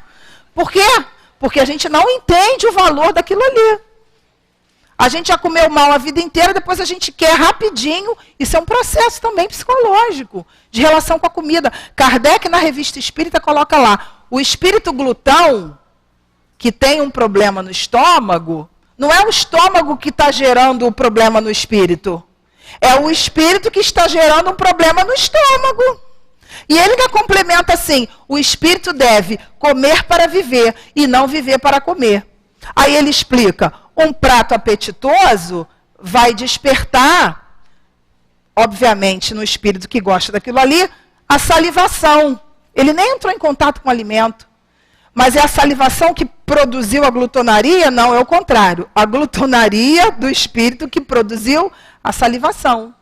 Por quê? Porque a gente não entende o valor daquilo ali. A gente já comeu mal a vida inteira, depois a gente quer rapidinho. Isso é um processo também psicológico, de relação com a comida. Kardec, na Revista Espírita, coloca lá, o espírito glutão, que tem um problema no estômago, não é o estômago que está gerando o problema no espírito. É o espírito que está gerando um problema no estômago. E ele ainda complementa assim, o espírito deve comer para viver e não viver para comer. Aí ele explica, um prato apetitoso vai despertar, obviamente, no espírito que gosta daquilo ali, a salivação. Ele nem entrou em contato com o alimento. Mas é a salivação que produziu a glutonaria? Não, é o contrário. A glutonaria do espírito que produziu a salivação.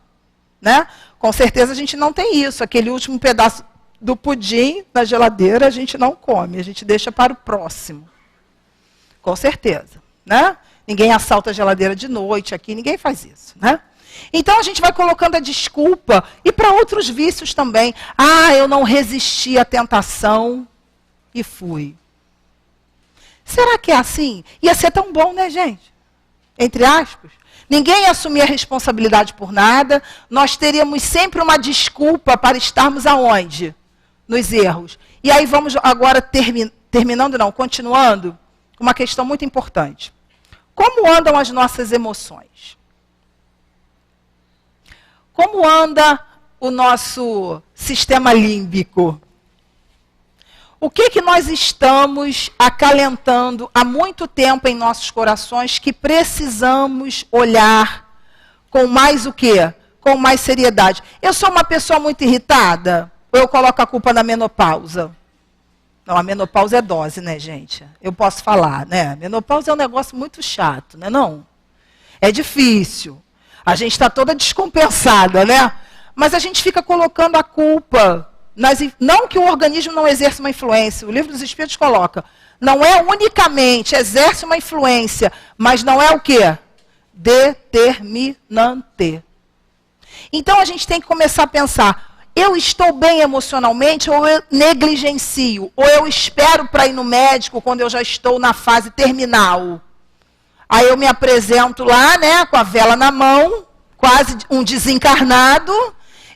Né? Com certeza a gente não tem isso. Aquele último pedaço do pudim na geladeira a gente não come, a gente deixa para o próximo. Com certeza. Né? Ninguém assalta a geladeira de noite aqui, ninguém faz isso. Né? Então a gente vai colocando a desculpa, e para outros vícios também. Ah, eu não resisti à tentação e fui. Será que é assim? Ia ser tão bom, né, gente? Entre aspas. Ninguém ia assumir a responsabilidade por nada. Nós teríamos sempre uma desculpa para estarmos aonde? Nos erros. E aí vamos agora continuando, com uma questão muito importante. Como andam as nossas emoções? Como anda o nosso sistema límbico? O que nós estamos acalentando há muito tempo em nossos corações que precisamos olhar com mais o quê? Com mais seriedade. Eu sou uma pessoa muito irritada? Ou eu coloco a culpa na menopausa? Não, a menopausa é dose, né, gente? Eu posso falar, né? Menopausa é um negócio muito chato, né? Não. É difícil. A gente está toda descompensada, né? Mas a gente fica colocando a culpa. Não que o organismo não exerça uma influência. O Livro dos Espíritos coloca. Não é unicamente, exerce uma influência, mas não é o quê? Determinante. Então a gente tem que começar a pensar, eu estou bem emocionalmente ou eu negligencio? Ou eu espero para ir no médico quando eu já estou na fase terminal? Aí eu me apresento lá, né, com a vela na mão, quase um desencarnado,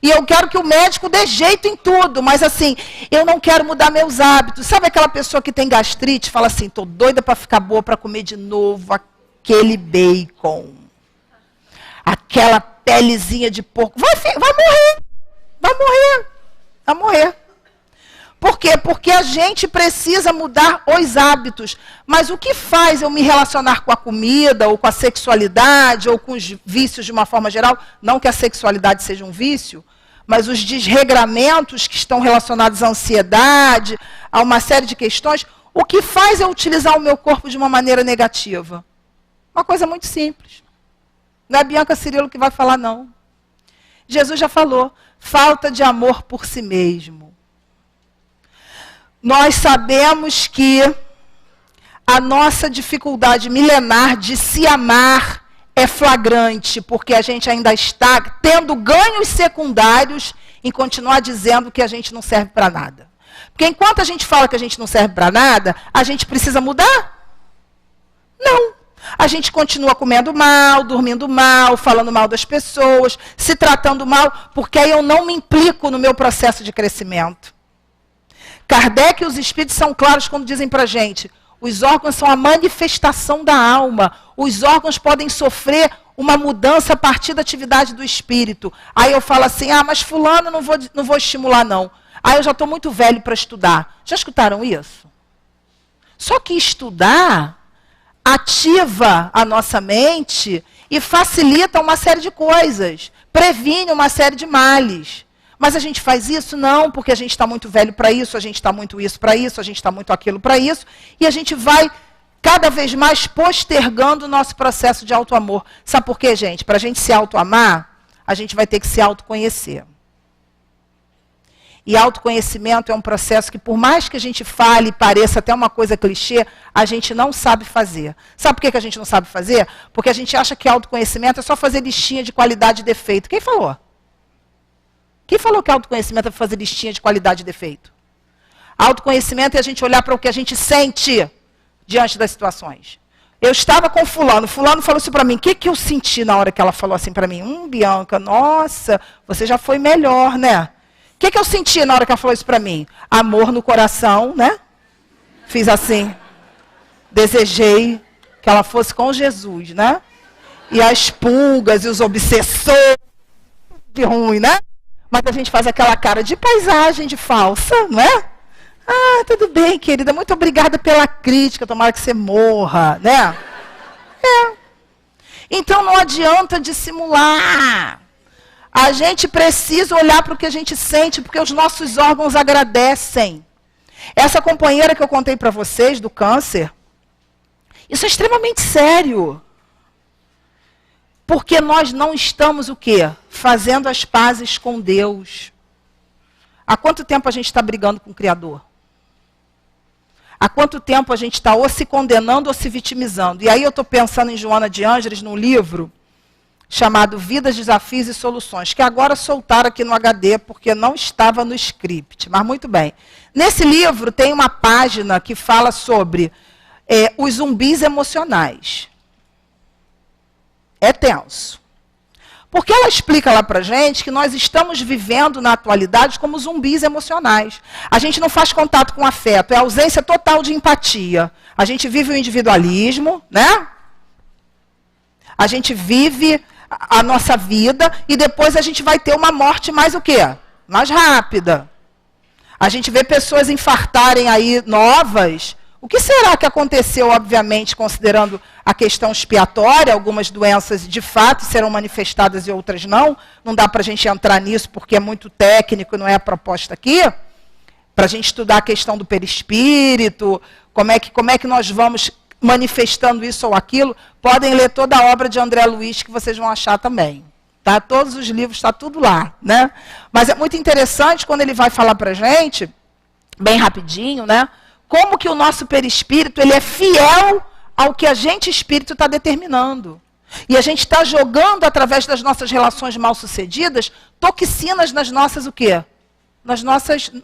e eu quero que o médico dê jeito em tudo, mas assim, eu não quero mudar meus hábitos. Sabe aquela pessoa que tem gastrite, fala assim, estou doida para ficar boa, para comer de novo aquele bacon, aquela pelezinha de porco. Vai morrer, vai morrer, vai morrer. Por quê? Porque a gente precisa mudar os hábitos. Mas o que faz eu me relacionar com a comida, ou com a sexualidade, ou com os vícios de uma forma geral? Não que a sexualidade seja um vício, mas os desregramentos que estão relacionados à ansiedade, a uma série de questões. O que faz eu utilizar o meu corpo de uma maneira negativa? Uma coisa muito simples. Não é Bianca Cirilo que vai falar, não. Jesus já falou, falta de amor por si mesmo. Nós sabemos que a nossa dificuldade milenar de se amar é flagrante, porque a gente ainda está tendo ganhos secundários em continuar dizendo que a gente não serve para nada. Porque enquanto a gente fala que a gente não serve para nada, a gente precisa mudar? Não. A gente continua comendo mal, dormindo mal, falando mal das pessoas, se tratando mal, porque aí eu não me implico no meu processo de crescimento. Kardec e os espíritos são claros quando dizem para a gente, os órgãos são a manifestação da alma, os órgãos podem sofrer uma mudança a partir da atividade do espírito. Aí eu falo assim, mas fulano não vou estimular não. Eu já estou muito velho para estudar. Já escutaram isso? Só que estudar ativa a nossa mente e facilita uma série de coisas, previne uma série de males. Mas a gente faz isso? Não, porque a gente está muito velho para isso, a gente está muito isso para isso, a gente está muito aquilo para isso, e a gente vai cada vez mais postergando o nosso processo de autoamor. Sabe por quê, gente? Para a gente se autoamar, a gente vai ter que se autoconhecer. E autoconhecimento é um processo que, por mais que a gente fale e pareça até uma coisa clichê, a gente não sabe fazer. Sabe por que a gente não sabe fazer? Porque a gente acha que autoconhecimento é só fazer listinha de qualidade e defeito. Quem falou? Quem falou que autoconhecimento é fazer listinha de qualidade e defeito? Autoconhecimento é a gente olhar para o que a gente sente diante das situações. Eu estava com fulano falou isso para mim. O que eu senti na hora que ela falou assim para mim? Bianca, nossa, você já foi melhor, né? O que eu senti na hora que ela falou isso para mim? Amor no coração, né? Fiz assim. Desejei que ela fosse com Jesus, né? E as pulgas e os obsessores de ruim, né? Mas a gente faz aquela cara de paisagem, de falsa, não é? Tudo bem, querida, muito obrigada pela crítica, tomara que você morra, né? Então não adianta dissimular. A gente precisa olhar para o que a gente sente, porque os nossos órgãos agradecem. Essa companheira que eu contei para vocês, do câncer, isso é extremamente sério. Porque nós não estamos o quê? Fazendo as pazes com Deus. Há quanto tempo a gente está brigando com o Criador? Há quanto tempo a gente está ou se condenando ou se vitimizando? E aí eu estou pensando em Joana de Ângeles, num livro chamado Vidas, Desafios e Soluções, que agora soltaram aqui no HD, porque não estava no script. Mas muito bem. Nesse livro tem uma página que fala sobre os zumbis emocionais. é tenso. Porque ela explica lá pra gente que nós estamos vivendo na atualidade como zumbis emocionais. A gente não faz contato com afeto, é ausência total de empatia. A gente vive o individualismo, né? A gente vive a nossa vida e depois a gente vai ter uma morte mais o quê? Mais rápida. A gente vê pessoas infartarem aí novas. O que será que aconteceu, obviamente, considerando a questão expiatória? Algumas doenças, de fato, serão manifestadas e outras não. Não dá para a gente entrar nisso, porque é muito técnico, não é a proposta aqui. Para a gente estudar a questão do perispírito, como é que nós vamos manifestando isso ou aquilo, podem ler toda a obra de André Luiz, que vocês vão achar também. Tá? Todos os livros, está tudo lá. Né? Mas é muito interessante quando ele vai falar para a gente, bem rapidinho, né? Como que o nosso perispírito ele é fiel ao que a gente, espírito, está determinando. E a gente está jogando, através das nossas relações mal-sucedidas, toxinas nas nossas, o quê?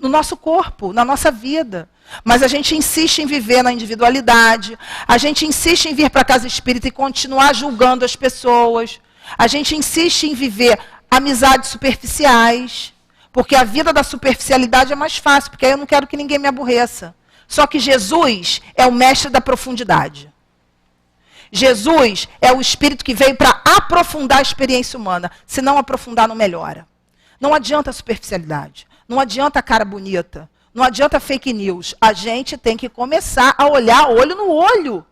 No nosso corpo, na nossa vida. Mas a gente insiste em viver na individualidade, a gente insiste em vir para a casa espírita e continuar julgando as pessoas, a gente insiste em viver amizades superficiais, porque a vida da superficialidade é mais fácil, porque aí eu não quero que ninguém me aborreça. Só que Jesus é o mestre da profundidade. Jesus é o espírito que veio para aprofundar a experiência humana. Se não aprofundar, não melhora. Não adianta a superficialidade. Não adianta a cara bonita. Não adianta fake news. A gente tem que começar a olhar olho no olho.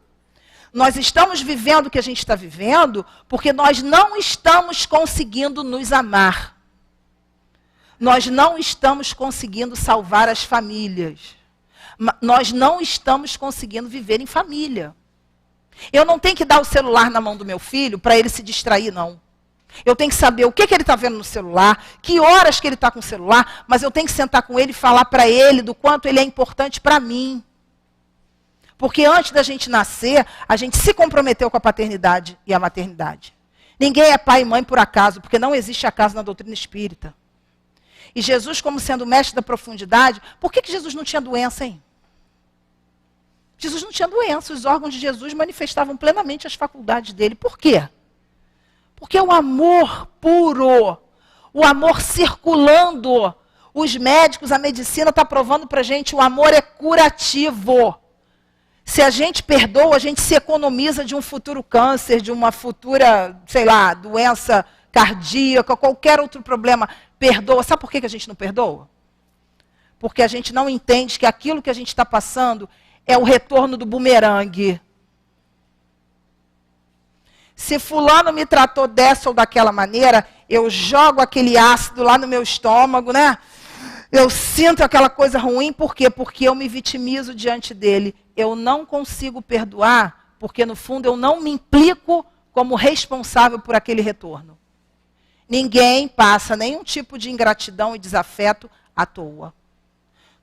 Nós estamos vivendo o que a gente está vivendo porque nós não estamos conseguindo nos amar. Nós não estamos conseguindo salvar as famílias. Nós não estamos conseguindo viver em família. Eu não tenho que dar o celular na mão do meu filho para ele se distrair, não. Eu tenho que saber o que ele está vendo no celular, que horas que ele está com o celular, mas eu tenho que sentar com ele e falar para ele do quanto ele é importante para mim. Porque antes da gente nascer, a gente se comprometeu com a paternidade e a maternidade. Ninguém é pai e mãe por acaso, porque não existe acaso na doutrina espírita. E Jesus, como sendo o mestre da profundidade, por que Jesus não tinha doença, hein? Jesus não tinha doença, os órgãos de Jesus manifestavam plenamente as faculdades dele. Por quê? Porque o amor puro, o amor circulando, os médicos, a medicina está provando para a gente, o amor é curativo. Se a gente perdoa, a gente se economiza de um futuro câncer, de uma futura, sei lá, doença cardíaca, qualquer outro problema. Perdoa. Sabe por que a gente não perdoa? Porque a gente não entende que aquilo que a gente está passando é o retorno do bumerangue. Se fulano me tratou dessa ou daquela maneira, eu jogo aquele ácido lá no meu estômago, né? Eu sinto aquela coisa ruim, por quê? Porque eu me vitimizo diante dele. Eu não consigo perdoar, porque no fundo eu não me implico como responsável por aquele retorno. Ninguém passa nenhum tipo de ingratidão e desafeto à toa.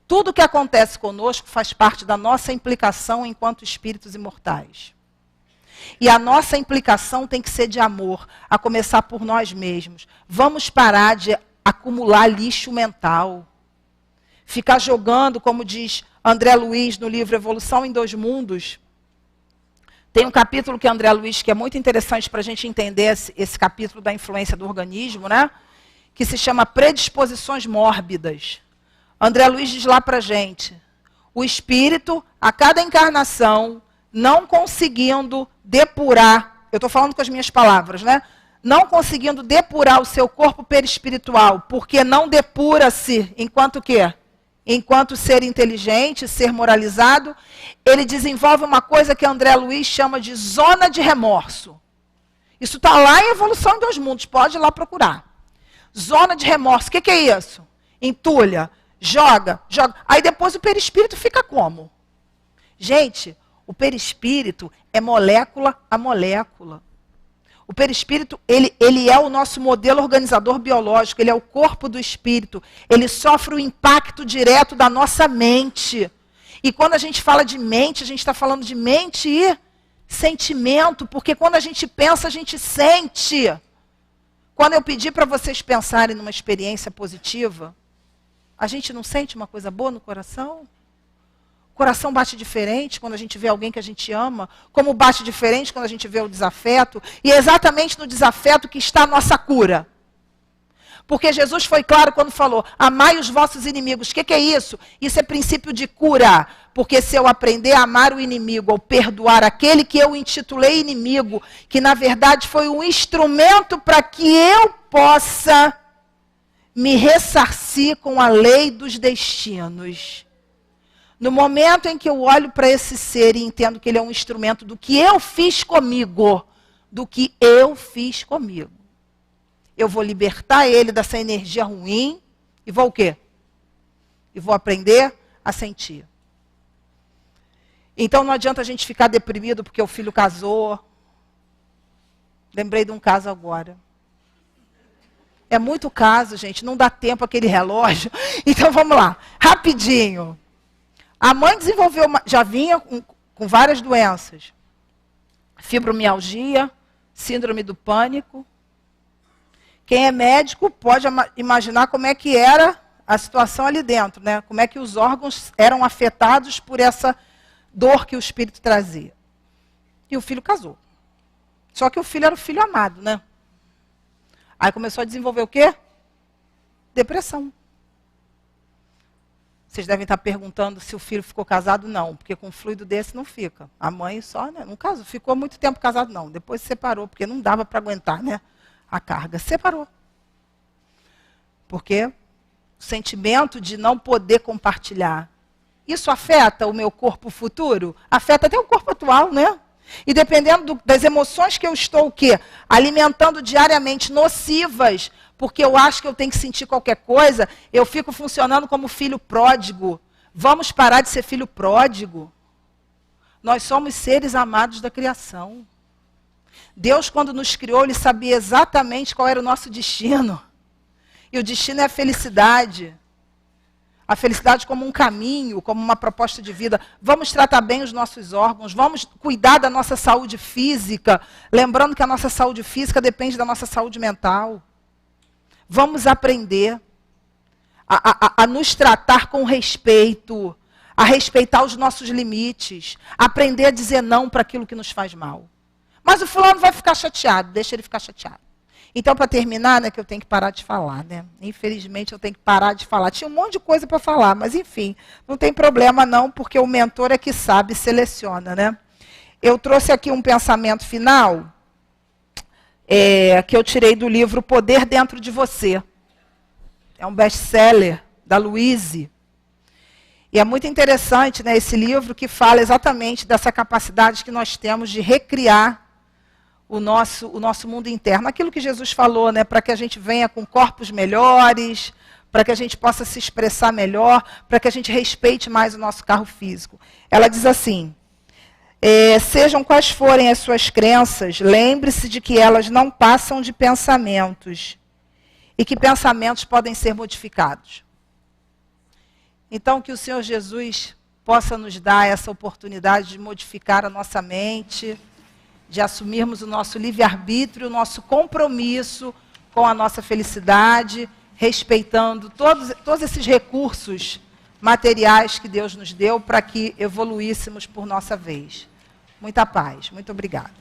Tudo que acontece conosco faz parte da nossa implicação enquanto espíritos imortais. E a nossa implicação tem que ser de amor, a começar por nós mesmos. Vamos parar de acumular lixo mental. Ficar jogando, como diz André Luiz no livro Evolução em Dois Mundos. Tem um capítulo que André Luiz, que é muito interessante para a gente entender esse capítulo da influência do organismo, né? Que se chama Predisposições Mórbidas. André Luiz diz lá para a gente, o espírito, a cada encarnação, não conseguindo depurar, eu estou falando com as minhas palavras, né? Não conseguindo depurar o seu corpo perispiritual, porque não depura-se enquanto quê? Enquanto ser inteligente, ser moralizado, ele desenvolve uma coisa que André Luiz chama de zona de remorso. Isso está lá em Evolução em Dois Mundos, pode ir lá procurar. Zona de remorso, o que é isso? Entulha, joga. Aí depois o perispírito fica como? Gente, o perispírito é molécula a molécula. O perispírito, ele é o nosso modelo organizador biológico, ele é o corpo do espírito. Ele sofre o impacto direto da nossa mente. E quando a gente fala de mente, a gente está falando de mente e sentimento, porque quando a gente pensa, a gente sente. Quando eu pedi para vocês pensarem numa experiência positiva, a gente não sente uma coisa boa no coração? coração bate diferente quando a gente vê alguém que a gente ama, como bate diferente quando a gente vê o desafeto. E é exatamente no desafeto que está a nossa cura. Porque Jesus foi claro quando falou, amai os vossos inimigos. O que é isso? Isso é princípio de cura. Porque se eu aprender a amar o inimigo, ou perdoar aquele que eu intitulei inimigo, que na verdade foi um instrumento para que eu possa me ressarcir com a lei dos destinos. No momento em que eu olho para esse ser e entendo que ele é um instrumento do que eu fiz comigo, eu vou libertar ele dessa energia ruim e vou o quê? E vou aprender a sentir. Então não adianta a gente ficar deprimido porque o filho casou. Lembrei de um caso agora. É muito caso, gente, não dá tempo aquele relógio. Então vamos lá, rapidinho. A mãe desenvolveu, já vinha com várias doenças. Fibromialgia, síndrome do pânico. Quem é médico pode imaginar como é que era a situação ali dentro, né? Como é que os órgãos eram afetados por essa dor que o espírito trazia. E o filho casou. Só que o filho era o filho amado, né? Aí começou a desenvolver o quê? Depressão. Vocês devem estar perguntando se o filho ficou casado. Não, porque com um fluido desse não fica. A mãe só, né? No caso, ficou muito tempo casado, não. Depois se separou, porque não dava para aguentar, né? A carga. Separou. Porque o sentimento de não poder compartilhar. Isso afeta o meu corpo futuro? Afeta até o corpo atual, né? E dependendo das emoções que eu estou o quê? Alimentando diariamente, nocivas, porque eu acho que eu tenho que sentir qualquer coisa, eu fico funcionando como filho pródigo. Vamos parar de ser filho pródigo. Nós somos seres amados da criação. Deus, quando nos criou, Ele sabia exatamente qual era o nosso destino. E o destino é a felicidade. A felicidade como um caminho, como uma proposta de vida. Vamos tratar bem os nossos órgãos, vamos cuidar da nossa saúde física, lembrando que a nossa saúde física depende da nossa saúde mental. Vamos aprender a nos tratar com respeito, a respeitar os nossos limites, aprender a dizer não para aquilo que nos faz mal. Mas o fulano vai ficar chateado, deixa ele ficar chateado. Então, para terminar, né, que eu tenho que parar de falar, né? Infelizmente, eu tenho que parar de falar. Tinha um monte de coisa para falar, mas enfim, não tem problema não, porque o mentor é que sabe, seleciona, né? Eu trouxe aqui um pensamento final, que eu tirei do livro Poder Dentro de Você. É um best-seller da Louise. E é muito interessante, né, esse livro que fala exatamente dessa capacidade que nós temos de recriar o nosso mundo interno. Aquilo que Jesus falou, né, para que a gente venha com corpos melhores, para que a gente possa se expressar melhor, para que a gente respeite mais o nosso carro físico. Ela diz assim, sejam quais forem as suas crenças, lembre-se de que elas não passam de pensamentos e que pensamentos podem ser modificados. Então, que o Senhor Jesus possa nos dar essa oportunidade de modificar a nossa mente, de assumirmos o nosso livre-arbítrio, o nosso compromisso com a nossa felicidade, respeitando todos esses recursos materiais que Deus nos deu para que evoluíssemos por nossa vez. Muita paz. Muito obrigada.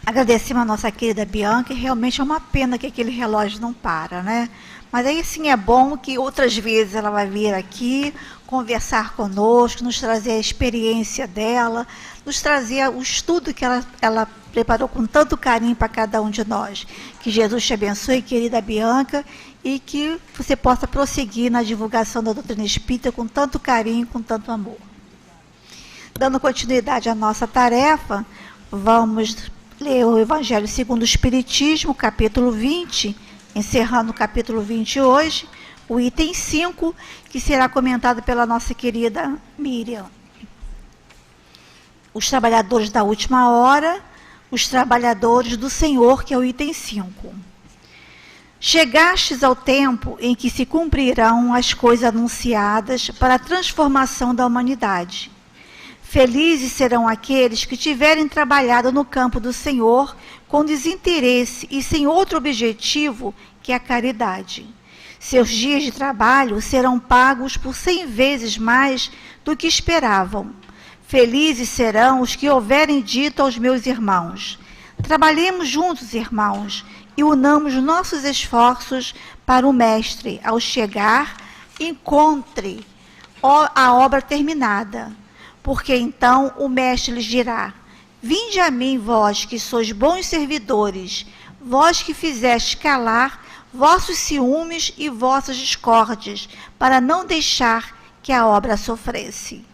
Agradecemos a nossa querida Bianca, e realmente é uma pena que aquele relógio não para, né? Mas aí sim é bom que outras vezes ela vai vir aqui, conversar conosco, nos trazer a experiência dela, nos trazer o estudo que ela preparou com tanto carinho para cada um de nós. Que Jesus te abençoe, querida Bianca, e que você possa prosseguir na divulgação da doutrina espírita com tanto carinho, com tanto amor. Dando continuidade à nossa tarefa, vamos ler o Evangelho segundo o Espiritismo, capítulo 20, encerrando o capítulo 20 hoje, o item 5, que será comentado pela nossa querida Miriam. Os trabalhadores da última hora, os trabalhadores do Senhor, que é o item 5. Chegastes ao tempo em que se cumprirão as coisas anunciadas para a transformação da humanidade. Felizes serão aqueles que tiverem trabalhado no campo do Senhor com desinteresse e sem outro objetivo que a caridade. Seus dias de trabalho serão pagos por 100 vezes mais do que esperavam. Felizes serão os que houverem dito aos meus irmãos: trabalhemos juntos, irmãos, e unamos nossos esforços para o Mestre, ao chegar, encontre a obra terminada. Porque então o Mestre lhes dirá: vinde a mim, vós que sois bons servidores, vós que fizestes calar vossos ciúmes e vossas discórdias, para não deixar que a obra sofresse.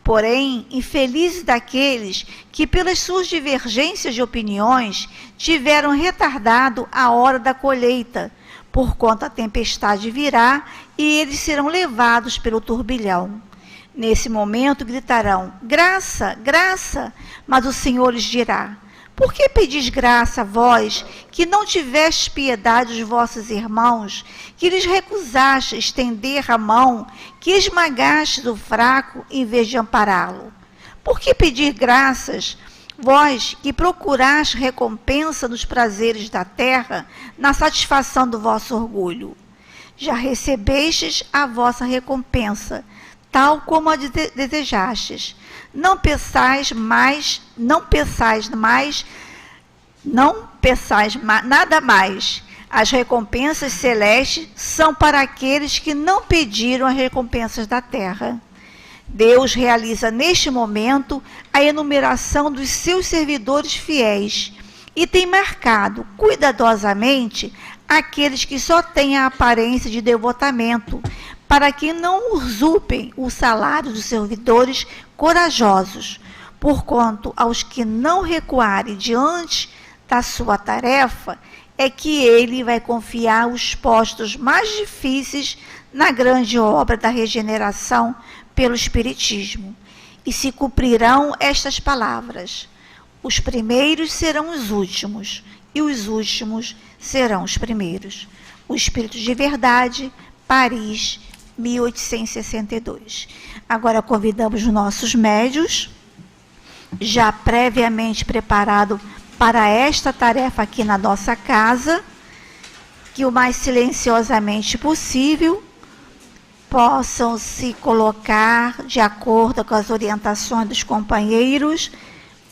Porém, infelizes daqueles que, pelas suas divergências de opiniões, tiveram retardado a hora da colheita, porquanto a tempestade virá e eles serão levados pelo turbilhão. Nesse momento gritarão: graça, graça! Mas o Senhor lhes dirá: por que pedis graça, vós, que não tivestes piedade dos vossos irmãos, que lhes recusastes estender a mão, que esmagastes o fraco em vez de ampará-lo? Por que pedir graças, vós, que procurastes recompensa nos prazeres da terra, na satisfação do vosso orgulho? Já recebestes a vossa recompensa, tal como a desejastes. Não peçais nada mais. As recompensas celestes são para aqueles que não pediram as recompensas da terra. Deus realiza neste momento a enumeração dos seus servidores fiéis e tem marcado cuidadosamente aqueles que só têm a aparência de devotamento, para que não usurpem o salário dos servidores corajosos, porquanto aos que não recuarem diante da sua tarefa, é que ele vai confiar os postos mais difíceis na grande obra da regeneração pelo Espiritismo. E se cumprirão estas palavras: os primeiros serão os últimos, e os últimos serão os primeiros. O Espírito de Verdade, Paris, 1862. Agora convidamos nossos médios, já previamente preparado para esta tarefa aqui na nossa casa, que o mais silenciosamente possível possam se colocar de acordo com as orientações dos companheiros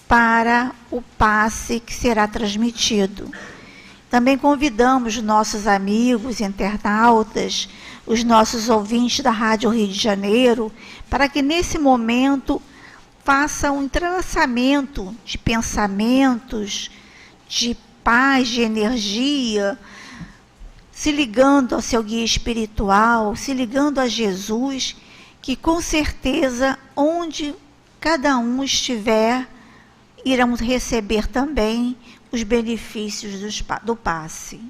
para o passe que será transmitido. Também convidamos nossos amigos internautas, os nossos ouvintes da Rádio Rio de Janeiro, para que nesse momento façam um entrelaçamento de pensamentos, de paz, de energia, se ligando ao seu guia espiritual, se ligando a Jesus, que com certeza, onde cada um estiver, irão receber também os benefícios do passe.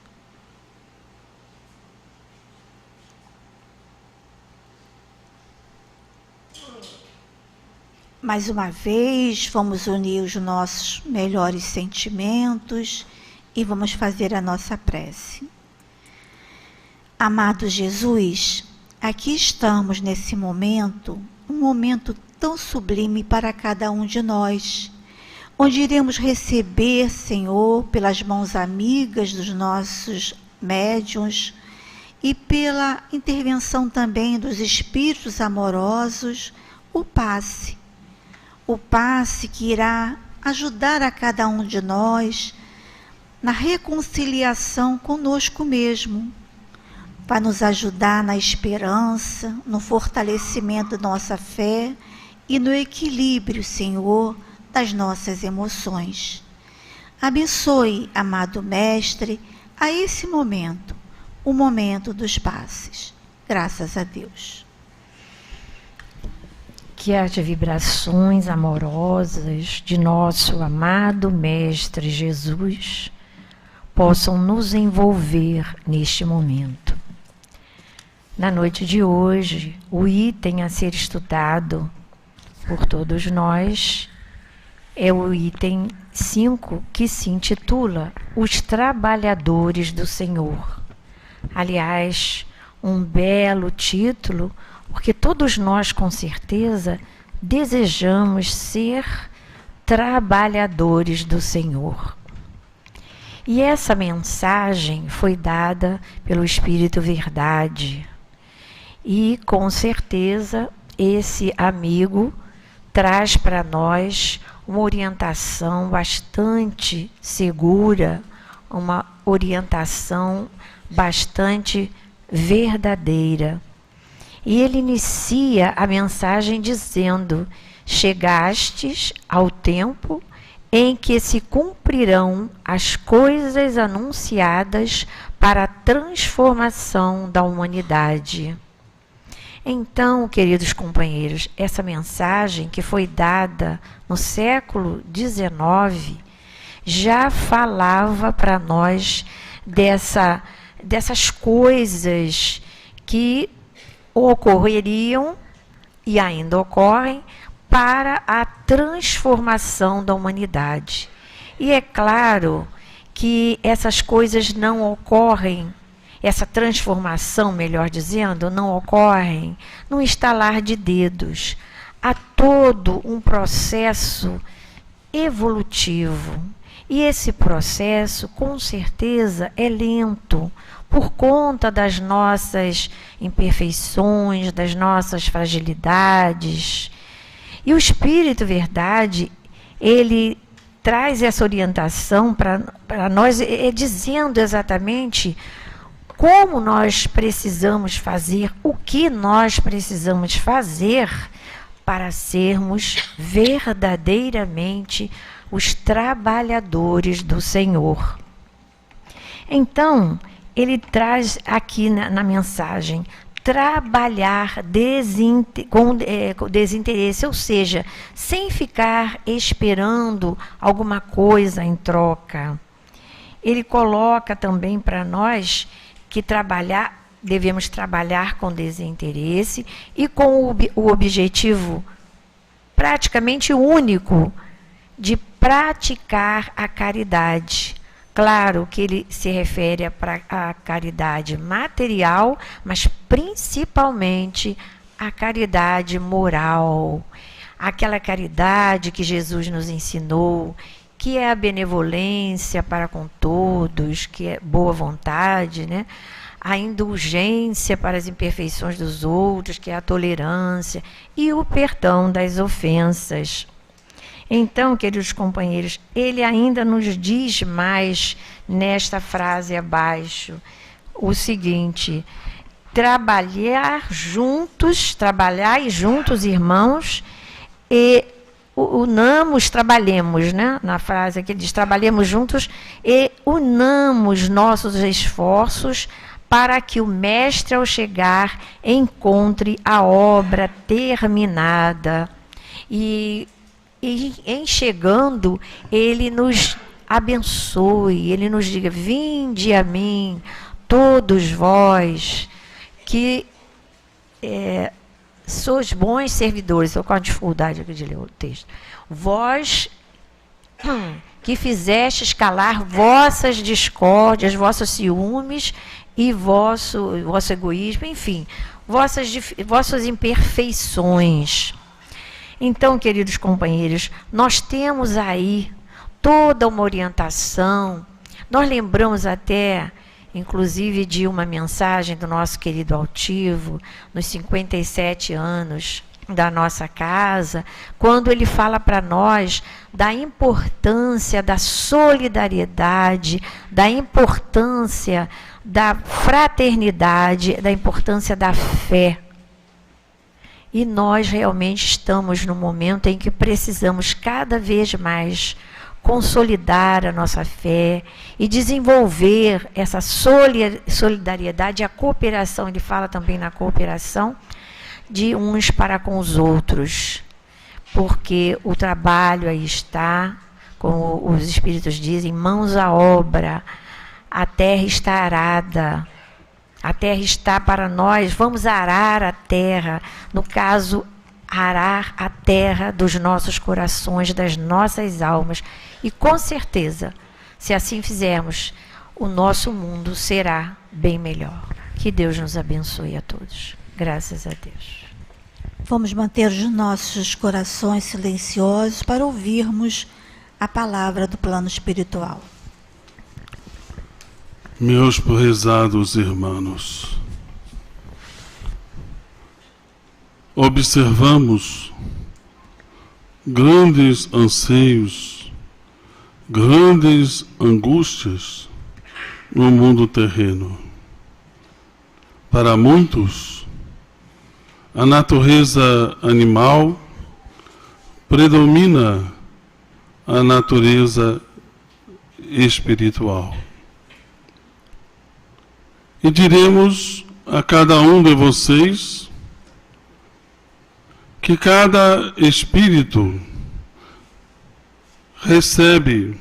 Mais uma vez, vamos unir os nossos melhores sentimentos e vamos fazer a nossa prece. Amado Jesus, aqui estamos nesse momento, um momento tão sublime para cada um de nós, onde iremos receber, Senhor, pelas mãos amigas dos nossos médiuns e pela intervenção também dos espíritos amorosos, o passe. O passe que irá ajudar a cada um de nós na reconciliação conosco mesmo. Vai nos ajudar na esperança, no fortalecimento da nossa fé e no equilíbrio, Senhor, das nossas emoções. Abençoe, amado Mestre, a esse momento, o momento dos passes. Graças a Deus. Que as vibrações amorosas de nosso amado Mestre Jesus possam nos envolver neste momento. Na noite de hoje, o item a ser estudado por todos nós é o item 5, que se intitula Os Trabalhadores do Senhor. Aliás, um belo título, porque todos nós, com certeza, desejamos ser trabalhadores do Senhor. E essa mensagem foi dada pelo Espírito Verdade. E, com certeza, esse amigo traz para nós uma orientação bastante segura, uma orientação bastante verdadeira. E ele inicia a mensagem dizendo: chegastes ao tempo em que se cumprirão as coisas anunciadas para a transformação da humanidade. Então, queridos companheiros, essa mensagem que foi dada no século XIX já falava para nós dessas coisas que ocorreriam e ainda ocorrem para a transformação da humanidade. E é claro que essas coisas não ocorrem, essa transformação, melhor dizendo, não ocorrem num estalar de dedos. Há todo um processo evolutivo. E esse processo, com certeza, é lento, por conta das nossas imperfeições, das nossas fragilidades. E o Espírito Verdade, ele traz essa orientação para nós, dizendo exatamente como nós precisamos fazer, o que nós precisamos fazer para sermos verdadeiramente os trabalhadores do Senhor. Então, ele traz aqui na mensagem, trabalhar com desinteresse, ou seja, sem ficar esperando alguma coisa em troca. Ele coloca também para nós que devemos trabalhar com desinteresse e com o objetivo praticamente único de praticar a caridade. Claro que ele se refere à caridade material, mas principalmente à caridade moral. Aquela caridade que Jesus nos ensinou, que é a benevolência para com todos, que é boa vontade, né? A indulgência para as imperfeições dos outros, que é a tolerância, e o perdão das ofensas. Então, queridos companheiros, ele ainda nos diz mais nesta frase abaixo o seguinte: trabalhai juntos, irmãos, e trabalhemos, né? Na frase aqui ele diz: trabalhemos juntos e unamos nossos esforços para que o Mestre, ao chegar, encontre a obra terminada. E em chegando, ele nos abençoe, ele nos diga: vinde a mim, todos vós, que sois bons servidores. Estou com a dificuldade aqui de ler o texto. Vós que fizestes calar vossas discórdias, vossos ciúmes e vosso egoísmo, enfim, vossas imperfeições. Então, queridos companheiros, nós temos aí toda uma orientação. Nós lembramos até, inclusive, de uma mensagem do nosso querido altivo, nos 57 anos da nossa casa, quando ele fala para nós da importância da solidariedade, da importância da fraternidade, da importância da fé. E nós realmente estamos no momento em que precisamos cada vez mais consolidar a nossa fé e desenvolver essa solidariedade, a cooperação. Ele fala também na cooperação de uns para com os outros, porque o trabalho aí está, como os Espíritos dizem, mãos à obra, a terra está arada. A terra está para nós, vamos arar a terra, no caso, arar a terra dos nossos corações, das nossas almas. E com certeza, se assim fizermos, o nosso mundo será bem melhor. Que Deus nos abençoe a todos. Graças a Deus. Vamos manter os nossos corações silenciosos para ouvirmos a palavra do plano espiritual. Meus prezados irmãos, observamos grandes anseios, grandes angústias no mundo terreno. Para muitos, a natureza animal predomina a natureza espiritual. E diremos a cada um de vocês que cada espírito recebe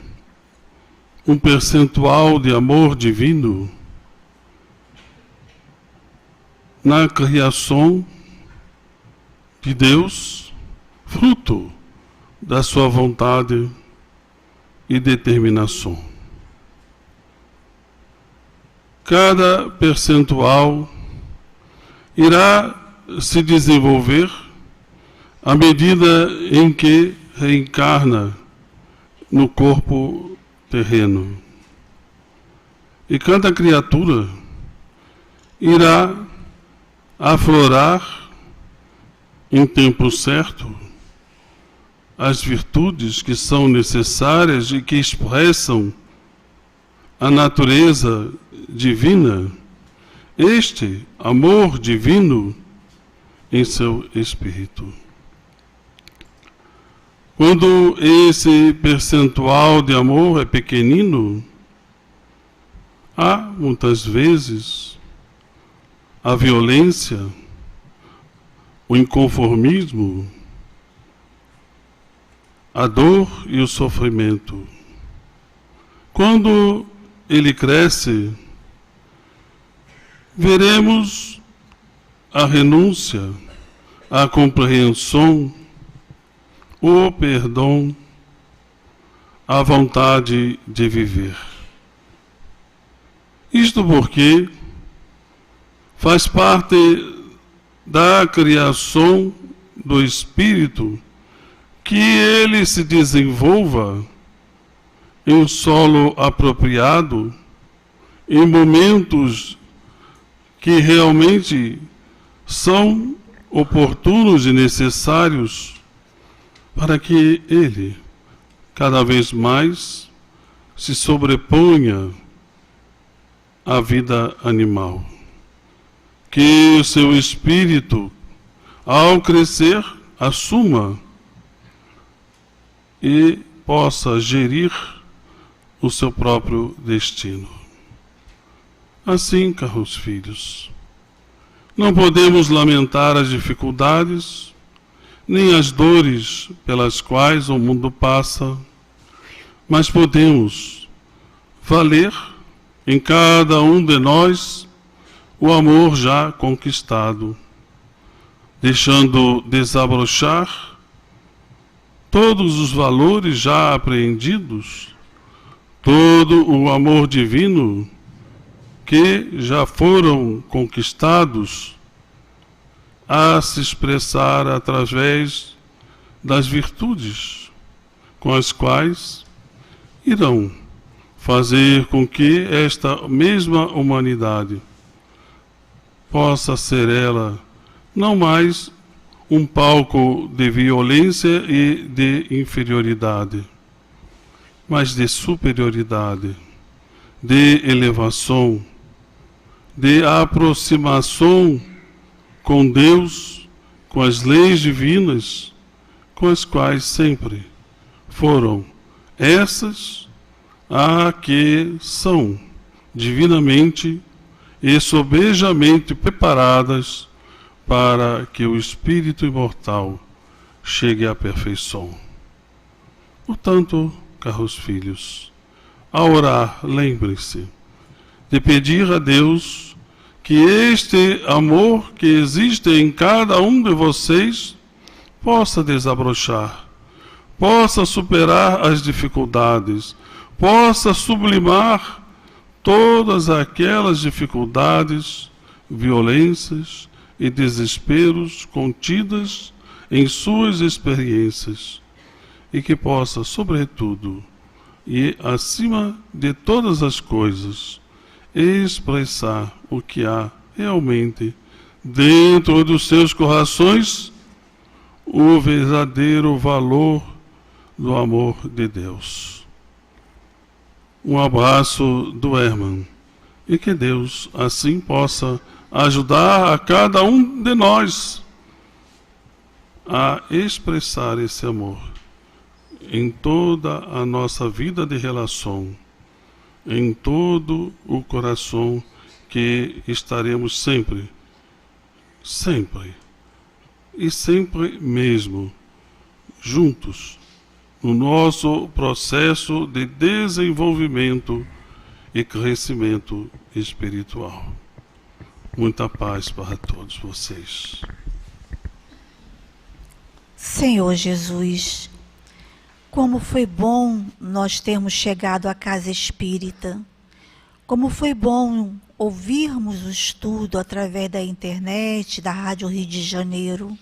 um percentual de amor divino na criação de Deus, fruto da sua vontade e determinação. Cada percentual irá se desenvolver à medida em que reencarna no corpo terreno. E cada criatura irá aflorar em tempo certo as virtudes que são necessárias e que expressam a natureza divina, este amor divino em seu espírito. Quando esse percentual de amor é pequenino, há muitas vezes a violência, o inconformismo, a dor e o sofrimento. Quando ele cresce, veremos a renúncia, a compreensão, o perdão, a vontade de viver. Isto porque faz parte da criação do espírito que ele se desenvolva em um solo apropriado, em momentos que realmente são oportunos e necessários para que ele, cada vez mais, se sobreponha à vida animal. Que o seu espírito, ao crescer, assuma e possa gerir o seu próprio destino. Assim, caros filhos, não podemos lamentar as dificuldades, nem as dores pelas quais o mundo passa, mas podemos valer em cada um de nós o amor já conquistado, deixando desabrochar todos os valores já apreendidos, todo o amor divino que já foram conquistados a se expressar através das virtudes com as quais irão fazer com que esta mesma humanidade possa ser ela não mais um palco de violência e de inferioridade, mas de superioridade, de elevação, de aproximação com Deus, com as leis divinas, com as quais sempre foram essas a que são divinamente e sobejamente preparadas para que o espírito imortal chegue à perfeição. Portanto, caros filhos, ao orar, lembrem-se de pedir a Deus que este amor que existe em cada um de vocês possa desabrochar, possa superar as dificuldades, possa sublimar todas aquelas dificuldades, violências e desesperos contidas em suas experiências, e que possa, sobretudo, e acima de todas as coisas, expressar o que há realmente dentro dos seus corações, o verdadeiro valor do amor de Deus. Um abraço do Herman, e que Deus assim possa ajudar a cada um de nós a expressar esse amor em toda a nossa vida de relação, em todo o coração, que estaremos sempre e sempre mesmo juntos no nosso processo de desenvolvimento e crescimento espiritual. Muita paz para todos vocês. Senhor Jesus, como foi bom nós termos chegado à casa espírita. Como foi bom ouvirmos o estudo através da internet, da Rádio Rio de Janeiro.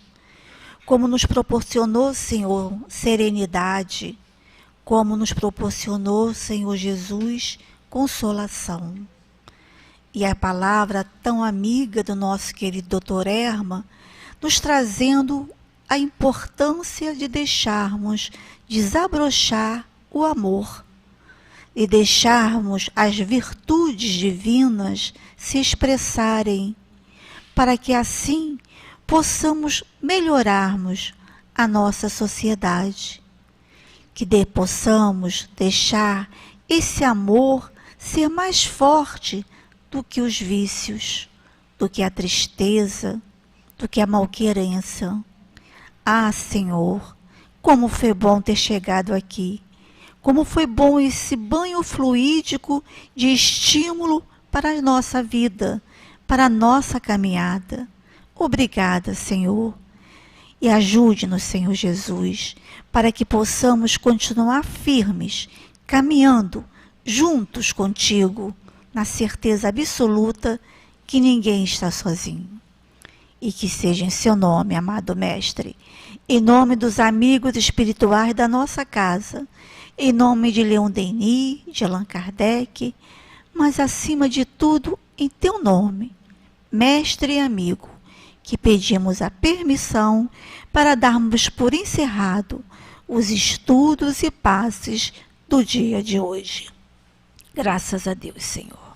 Como nos proporcionou, Senhor, serenidade. Como nos proporcionou, Senhor Jesus, consolação. E a palavra tão amiga do nosso querido Dr. Herman, nos trazendo a importância de deixarmos desabrochar o amor e deixarmos as virtudes divinas se expressarem, para que assim possamos melhorarmos a nossa sociedade, que possamos deixar esse amor ser mais forte do que os vícios, do que a tristeza, do que a malquerença. Ah, Senhor, como foi bom ter chegado aqui. Como foi bom esse banho fluídico de estímulo para a nossa vida, para a nossa caminhada. Obrigada, Senhor. E ajude-nos, Senhor Jesus, para que possamos continuar firmes, caminhando juntos contigo, na certeza absoluta que ninguém está sozinho. E que seja em seu nome, amado Mestre, em nome dos amigos espirituais da nossa casa, em nome de Leon Denis, de Allan Kardec, mas acima de tudo, em teu nome, Mestre e amigo, que pedimos a permissão para darmos por encerrado os estudos e passes do dia de hoje. Graças a Deus, Senhor.